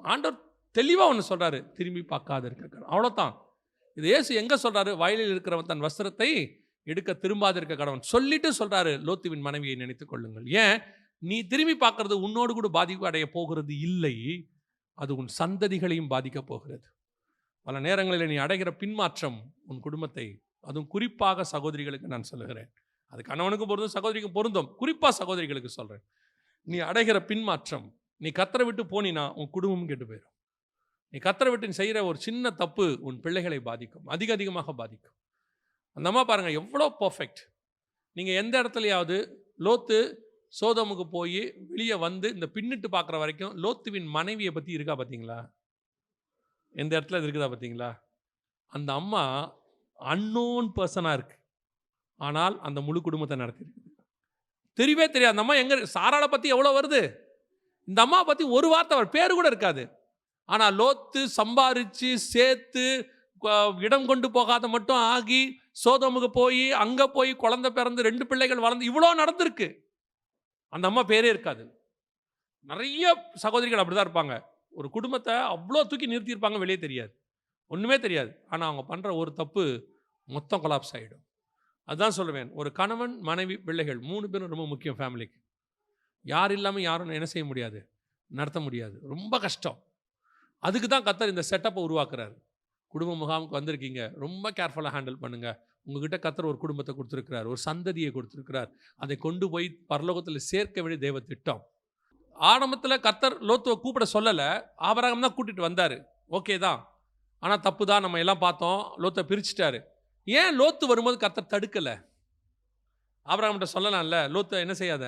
ஆண்டவர் தெளிவாக ஒன்று சொல்கிறாரு, திரும்பி பார்க்காத இருக்க. அவ்வளோதான். இது இயேசு எங்கே சொல்கிறாரு? வயலில் இருக்கிறவன் தன் வஸ்திரத்தை எடுக்க திரும்பாது இருக்க கடவன் சொல்லிட்டு சொல்கிறாரு, லோத்துவின் மனைவியை நினைத்து கொள்ளுங்கள். ஏன்? நீ திரும்பி பார்க்கறது உன்னோடு கூட பாதிப்பு அடைய போகிறது இல்லை, அது உன் சந்ததிகளையும் பாதிக்க போகிறது. பல நேரங்களில் நீ அடைகிற பின்மாற்றம் உன் குடும்பத்தை, அதுவும் குறிப்பாக சகோதரிகளுக்கு நான் சொல்லுகிறேன், அது கணவனுக்கும் பொருந்தும் சகோதரிக்கும் பொருந்தும், குறிப்பாக சகோதரிகளுக்கு சொல்கிறேன். நீ அடைகிற பின்மாற்றம், நீ கர்த்தரை விட்டு போனினா உன் குடும்பம் கெட்டு போயிடும். நீ கர்த்தரை விட்டு நீ செய்கிற ஒரு சின்ன தப்பு உன் பிள்ளைகளை பாதிக்கும், அதிகமாக பாதிக்கும். அந்த அம்மா பாருங்கள் எவ்வளோ பர்ஃபெக்ட். நீங்கள் எந்த இடத்துலையாவது லோத்து சோதோமுக்கு போய் வெளியே இந்த பின்னிட்டு பார்க்குற வரைக்கும் லோத்துவின் மனைவியை பற்றி இருக்கா பார்த்தீங்களா? எந்த இடத்துல இது இருக்குதா பார்த்தீங்களா? அந்த அம்மா அன்னோன் பர்சனாக இருக்கு, ஆனால் அந்த முழு குடும்பத்தை நடத்திருக்கு. தெரியவே தெரியாது. அந்த அம்மா எங்கே, சாராளை பற்றி எவ்வளோ வருது, இந்த அம்மாவை பற்றி ஒரு வார்த்தை அவர் பேர் கூட இருக்காது. ஆனால் லோத்து சம்பாரித்து சேர்த்து இடம் கொண்டு போகாத மட்டும் ஆகி சோதோமுக்கு போய் அங்கே போய் குழந்தை பிறந்து 2 பிள்ளைகள் வளர்ந்து இவ்வளோ நடந்திருக்கு. அந்த அம்மா பேரே இருக்காது. நிறைய சகோதரிகள் அப்படி தான் இருப்பாங்க. ஒரு குடும்பத்தை அவ்வளோ தூக்கி நிறுத்தியிருப்பாங்க, வெளியே தெரியாது, ஒன்றுமே தெரியாது. ஆனால் அவங்க பண்ணுற ஒரு தப்பு மொத்தம் கொலாப்ஸ் ஆகிடும். அதுதான் சொல்லுவேன், ஒரு கணவன் மனைவி பிள்ளைகள் 3 பேரும் ரொம்ப முக்கியம் ஃபேமிலிக்கு. யார் இல்லாமல் யாரும் என்ன செய்ய முடியாது, நடத்த முடியாது, ரொம்ப கஷ்டம். அதுக்கு தான் கர்த்தர் இந்த செட்டப்பை உருவாக்குறாரு. குடும்ப முகாமுக்கு வந்திருக்கீங்க, ரொம்ப கேர்ஃபுல்லாக ஹேண்டில் பண்ணுங்கள். உங்ககிட்ட கர்த்தர் ஒரு குடும்பத்தை கொடுத்துருக்கிறார், ஒரு சந்ததியை கொடுத்துருக்கிறார். அதை கொண்டு போய் பரலோகத்தில் சேர்க்க வேண்டிய தெய்வ திட்டம். ஆரம்பத்தில் கர்த்தர் லோத்துவை கூப்பிட சொல்லலை, ஆபிரகாம் தான் கூட்டிகிட்டு வந்தார், ஓகே தான். ஆனால் தப்பு தான், நம்ம எல்லாம் பார்த்தோம். லோத்தை பிரிச்சுட்டாரு. ஏன் லோத்து வரும்போது கர்த்தர் தடுக்கலை? ஆபிரகாம்கிட்ட சொல்லலாம்ல, லோத்தை என்ன செய்யாத,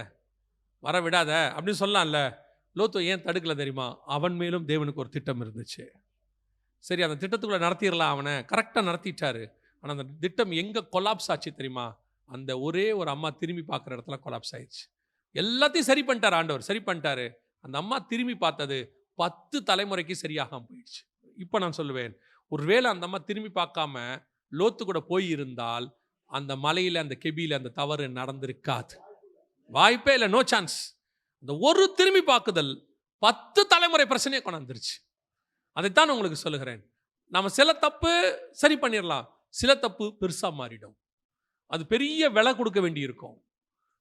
வர விடாத அப்படின்னு சொல்லலாம்ல. லோத்து ஏன் தடுக்கலை தெரியுமா? அவன் மேலும் தேவனுக்கு ஒரு திட்டம் இருந்துச்சு. சரி, அந்த திட்டத்துக்குள்ளே நடத்திடலாம், அவனை கரெக்டாக நடத்திட்டாரு. ஆனால் அந்த திட்டம் எங்கே கொலாப்ஸ் ஆச்சு தெரியுமா? அந்த ஒரே ஒரு அம்மா திரும்பி பார்க்குற இடத்துல கொலாப்ஸ் ஆயிடுச்சு. எல்லாத்தையும் சரி பண்ணிட்டார் ஆண்டவர், சரி பண்ணிட்டாரு. அந்த அம்மா திரும்பி பார்த்தது 10 தலைமுறைக்கு சரியாகாம போயிடுச்சு. இப்போ நான் சொல்லுவேன், ஒருவேளை அந்த அம்மா திரும்பி பார்க்காம லோத்து கூட போய் இருந்தால் அந்த மலையில், அந்த கெபியில் அந்த தவறு நடந்திருக்காது. வாய்ப்பே இல்லை, நோ சான்ஸ். அந்த ஒரு திரும்பி பார்க்குதல் 10 தலைமுறை பிரச்சனையை கொண்டாந்துருச்சு. அதைத்தான் உங்களுக்கு சொல்லுகிறேன். நம்ம சில தப்பு சரி பண்ணிடலாம், சில தப்பு பெருசாக மாறிடும். அது பெரிய விலை கொடுக்க வேண்டி இருக்கும்.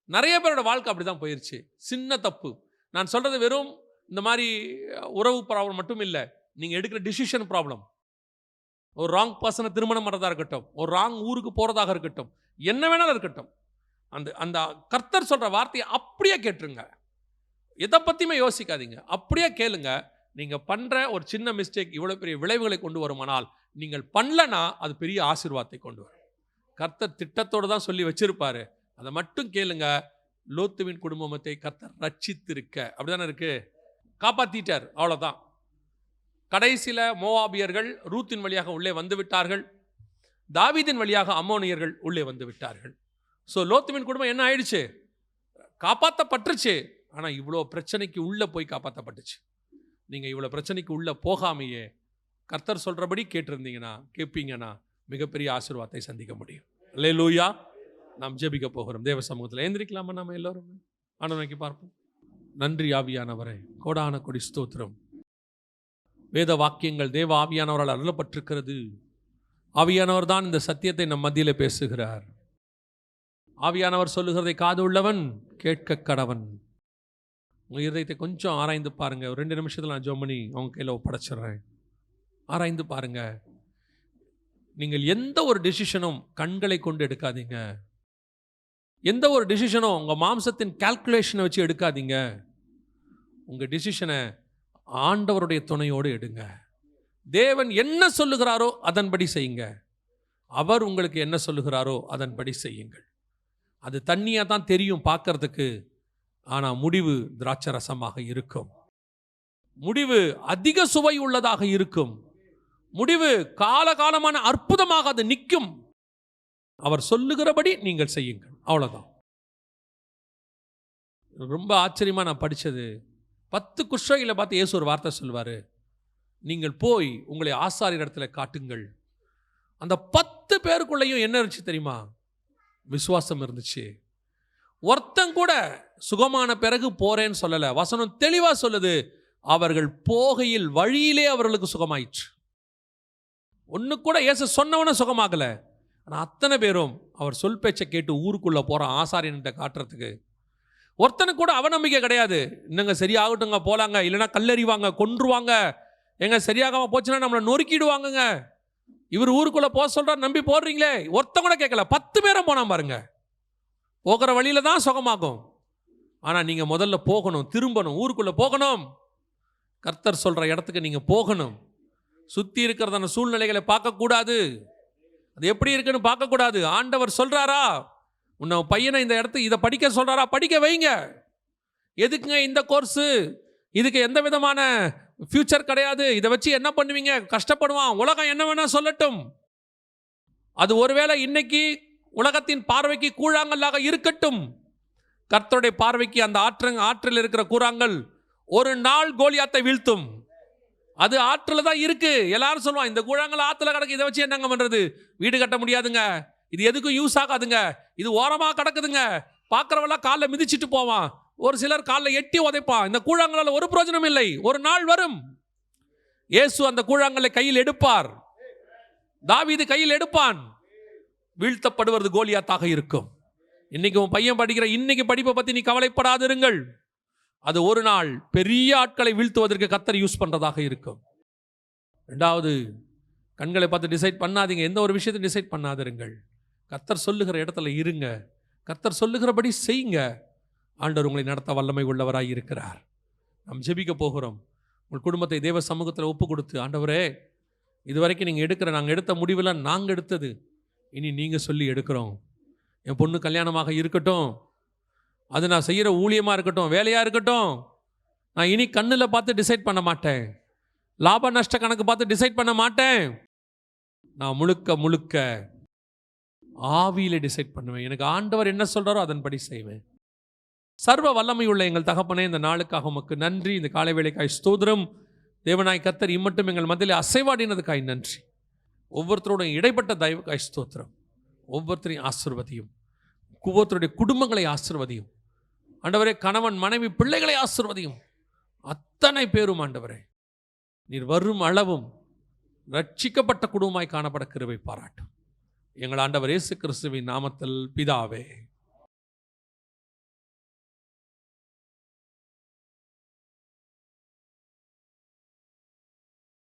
நிறைய பேரோட வாழ்க்கை அப்படி தான் போயிடுச்சு. சின்ன தப்பு, நான் சொல்கிறது வெறும் இந்த மாதிரி உறவு ப்ராப்ளம் மட்டும் இல்லை, நீங்கள் எடுக்கிற டிசிஷன் ப்ராப்ளம். ஒரு ராங் பர்சனை திருமணம் பண்ணுறதா இருக்கட்டும், ஒரு ராங் ஊருக்கு போகிறதாக இருக்கட்டும், என்ன வேணாலும் இருக்கட்டும், அந்த அந்த கர்த்தர் சொல்கிற வார்த்தையை அப்படியே கேட்டுருங்க. எதை பற்றியுமே யோசிக்காதீங்க, அப்படியே கேளுங்க. நீங்கள் பண்ணுற ஒரு சின்ன மிஸ்டேக் இவ்வளோ பெரிய விளைவுகளை கொண்டு வருமானால், நீங்கள் பண்ணலனா அது பெரிய ஆசீர்வாதத்தை கொண்டு வரும். கர்த்தர் திட்டத்தோடு தான் சொல்லி வச்சிருப்பாரு, அதை மட்டும் கேளுங்க. லோத்துவின் குடும்பத்தை கர்த்தர் ரட்சித்திருக்க, அப்படிதானே இருக்கு, காப்பாற்றிட்டார், அவ்வளோதான். கடைசியில் மோவாபியர்கள் ரூத்தின் வழியாக உள்ளே வந்து விட்டார்கள், தாவீதின் வழியாக அம்மோனியர்கள் உள்ளே வந்து விட்டார்கள். ஸோ லோத்துவின் குடும்பம் என்ன ஆயிடுச்சு? காப்பாற்றப்பட்டுருச்சு. ஆனால் இவ்வளோ பிரச்சனைக்கு உள்ளே போய் காப்பாற்றப்பட்டுச்சு. நீங்கள் இவ்வளோ பிரச்சனைக்கு உள்ளே போகாமையே கர்த்தர் சொல்கிறபடி கேட்பீங்கன்னா மிகப்பெரிய ஆசீர்வாதத்தை சந்திக்க முடியும். அல்லேலூயா. நாம் ஜெபிக்க போகிறோம் தேவ சமூகத்தில். எழுந்திரிக்கலாமா? நாம் எல்லோரும் ஆண்டவரை பார்ப்போம். நன்றி ஆவியானவரே, கோடான கொடி ஸ்தோத்திரம். வேத வாக்கியங்கள் தேவ ஆவியானவரால் அருளப்பட்டிருக்கிறது. ஆவியானவர் தான் இந்த சத்தியத்தை நம் மத்தியில் பேசுகிறார். ஆவியானவர் சொல்லுகிறதை காது உள்ளவன் கேட்க கடவன். உங்கள் இதயத்தை கொஞ்சம் ஆராய்ந்து பாருங்கள். ஒரு 2 நிமிஷத்தில் நான் ஜெபம் பண்ணி அவங்க கையில் ஒப்படைச்சிடுறேன். ஆராய்ந்து பாருங்க. நீங்கள் எந்த ஒரு டிசிஷனும் கண்களை கொண்டு எடுக்காதீங்க. எந்த ஒரு டிசிஷனும் உங்கள் மாம்சத்தின் கால்குலேஷனை வச்சு எடுக்காதீங்க. உங்கள் டிசிஷனை ஆண்டவருடைய துணையோடு எடுங்க. தேவன் என்ன சொல்லுகிறாரோ அதன்படி செய்யுங்க. அவர் உங்களுக்கு என்ன சொல்லுகிறாரோ அதன்படி செய்யுங்கள். அது தண்ணியாக தான் தெரியும் பார்க்கறதுக்கு, ஆனால் முடிவு திராட்சை ரசமாக இருக்கும். முடிவு அதிக சுவை உள்ளதாக இருக்கும். முடிவு காலகாலமான அற்புதமாக அது நிற்கும். அவர் சொல்லுகிறபடி நீங்கள் செய்யுங்கள், அவ்வளோதான். ரொம்ப ஆச்சரியமாக நான் படித்தது, 10 குஷ்டரோகிகளை பார்த்து இயேசு ஒரு வார்த்தை சொல்வார், நீங்கள் போய் உங்களை ஆசாரியர் இடத்துல காட்டுங்கள். அந்த 10 பேருக்குள்ளேயும் என்ன இருந்துச்சு தெரியுமா? விசுவாசம் இருந்துச்சு. ஒருத்தன் கூட சுகமான பிறகு போறேன்னு சொல்லலை. வசனம் தெளிவாக சொல்லுது, அவர்கள் போகையில் வழியிலே அவர்களுக்கு சுகமாயிற்று. ஒன்று கூட இயேசு சொன்னவன சுகமாகலை. ஆனால் அத்தனை பேரும் அவர் சொல் பேச்சை கேட்டு ஊருக்குள்ளே போகிறான் ஆசாரியன்கிட்ட காட்டுறதுக்கு. ஒருத்தனுக்கு கூட அவநம்பிக்கை கிடையாது. இன்னங்க சரியாகட்டுங்க, போலாங்க, இல்லைன்னா கல்லறிவாங்க, கொன்றுவாங்க, எங்க சரியாகாம போச்சுன்னா நம்மளை நொறுக்கிடுவாங்கங்க. இவர் ஊருக்குள்ளே போக சொல்கிறார், நம்பி போடுறீங்களே. ஒருத்தன் கூட கேட்கல. 10 பேரும் போனா பாருங்க. போகிற வழியில தான் சுகமாகும். ஆனால் நீங்கள் முதல்ல போகணும், திரும்பணும், ஊருக்குள்ளே போகணும். கர்த்தர் சொல்கிற இடத்துக்கு நீங்கள் போகணும். சுற்றி இருக்கிறதான சூழ்நிலைகளை பார்க்கக்கூடாது. அது எப்படி இருக்குன்னு பார்க்கக்கூடாது. ஆண்டவர் சொல்கிறாரா, உன்னை பையனை இந்த இடத்துக்கு இதை படிக்க சொல்கிறாரா, படிக்க வைங்க. எதுக்குங்க இந்த கோர்ஸு? இதுக்கு எந்த விதமான ஃபியூச்சர் கிடையாது. இதை வச்சு என்ன பண்ணுவீங்க? கஷ்டப்படுவான். உலகம் என்ன வேணால் சொல்லட்டும். அது ஒருவேளை இன்னைக்கு உலகத்தின் பார்வைக்கு கூழாங்கல்லாக இருக்கட்டும். கர்த்தருடைய பார்வைக்கு அந்த ஆற்றில் இருக்கிற கூழாங்கல் ஒரு நாள் கோலியாத்தை வீழ்த்தும். அது ஆற்றில் தான் இருக்கு. எல்லாரும் சொல்லுவான், இந்த கூழாங்கல் ஆற்றுல கிடக்கு, இதை வச்சு என்னங்க பண்ணுறது? வீடு கட்ட முடியாதுங்க, இது எதுக்கும் யூஸ் ஆகாதுங்க, இது ஓரமாக கிடக்குதுங்க, பார்க்குறவெல்லாம் காலில் மிதிச்சிட்டு போவான், ஒரு சிலர் காலில் எட்டி உதைப்பான். இந்த கூழாங்கலால் ஒரு பிரயோஜனம் இல்லை. ஒரு நாள் வரும், இயேசு அந்த கூழாங்கலை கையில் எடுப்பார். தாவீது கையில் எடுப்பான். வீழ்த்தப்படுவது கோலியாத்தாக இருக்கும். இன்னைக்கு உன் பையன் படிக்கிற இன்னைக்கு படிப்பை பற்றி நீ கவலைப்படாதிருங்கள். அது ஒரு நாள் பெரிய ஆட்களை வீழ்த்துவதற்கு கர்த்தர் யூஸ் பண்ணுறதாக இருக்கும். 2வது, கண்களை பார்த்து டிசைட் பண்ணாதீங்க. எந்த ஒரு விஷயத்தையும் டிசைட் பண்ணாதிருங்கள். கர்த்தர் சொல்லுகிற இடத்துல இருங்க. கர்த்தர் சொல்லுகிறபடி செய்யுங்க. ஆண்டவர் உங்களை நடத்த வல்லமை உள்ளவராய் இருக்கிறார். நாம் ஜெபிக்க போகிறோம். உங்கள் குடும்பத்தை தேவ சமூகத்தில் ஒப்பு கொடுத்து, ஆண்டவரே, இது வரைக்கும் நாங்கள் எடுத்த முடிவெல்லாம் நாங்கள் எடுத்தது, இனி நீங்கள் சொல்லி எடுக்கிறோம். என் பொண்ணு கல்யாணமாக இருக்கட்டும், அது நான் செய்கிற ஊழியமாக இருக்கட்டும், வேலையாக இருக்கட்டும், நான் இனி கண்ணில் பார்த்து டிசைட் பண்ண மாட்டேன், லாப நஷ்ட கணக்கு பார்த்து டிசைட் பண்ண மாட்டேன். நான் முழுக்க முழுக்க ஆவியில டிசைட் பண்ணுவேன். எனக்கு ஆண்டவர் என்ன சொல்கிறாரோ அதன்படி செய்வேன். சர்வ வல்லமை உள்ள எங்கள் தகப்பனே, இந்த நாளுக்காக உமக்கு நன்றி. இந்த காலை வேளைக்காய் ஸ்தோத்திரம். தேவனாய் கர்த்தர் இம்மட்டும் எங்கள் மத்தியில் அசைவாடினதுக்காய் நன்றி. ஒவ்வொருத்தரோட இடைப்பட்ட தயவுக்காய் ஸ்தோத்திரம். ஒவ்வொருத்தரையும் ஆசீர்வதியும். ஒவ்வொருத்தருடைய குடும்பங்களை ஆசீர்வதியும் ஆண்டவரே. கணவன் மனைவி பிள்ளைகளை ஆசீர்வதியும். அத்தனை பேரும் ஆண்டவரே, நீர் வரும் அளவும் ரட்சிக்கப்பட்ட குடும்பமாய் காணப்பட கிருபை பாராட்டும். எங்கள் ஆண்டவர் இயேசு கிறிஸ்துவின் நாமத்தில் பிதாவே.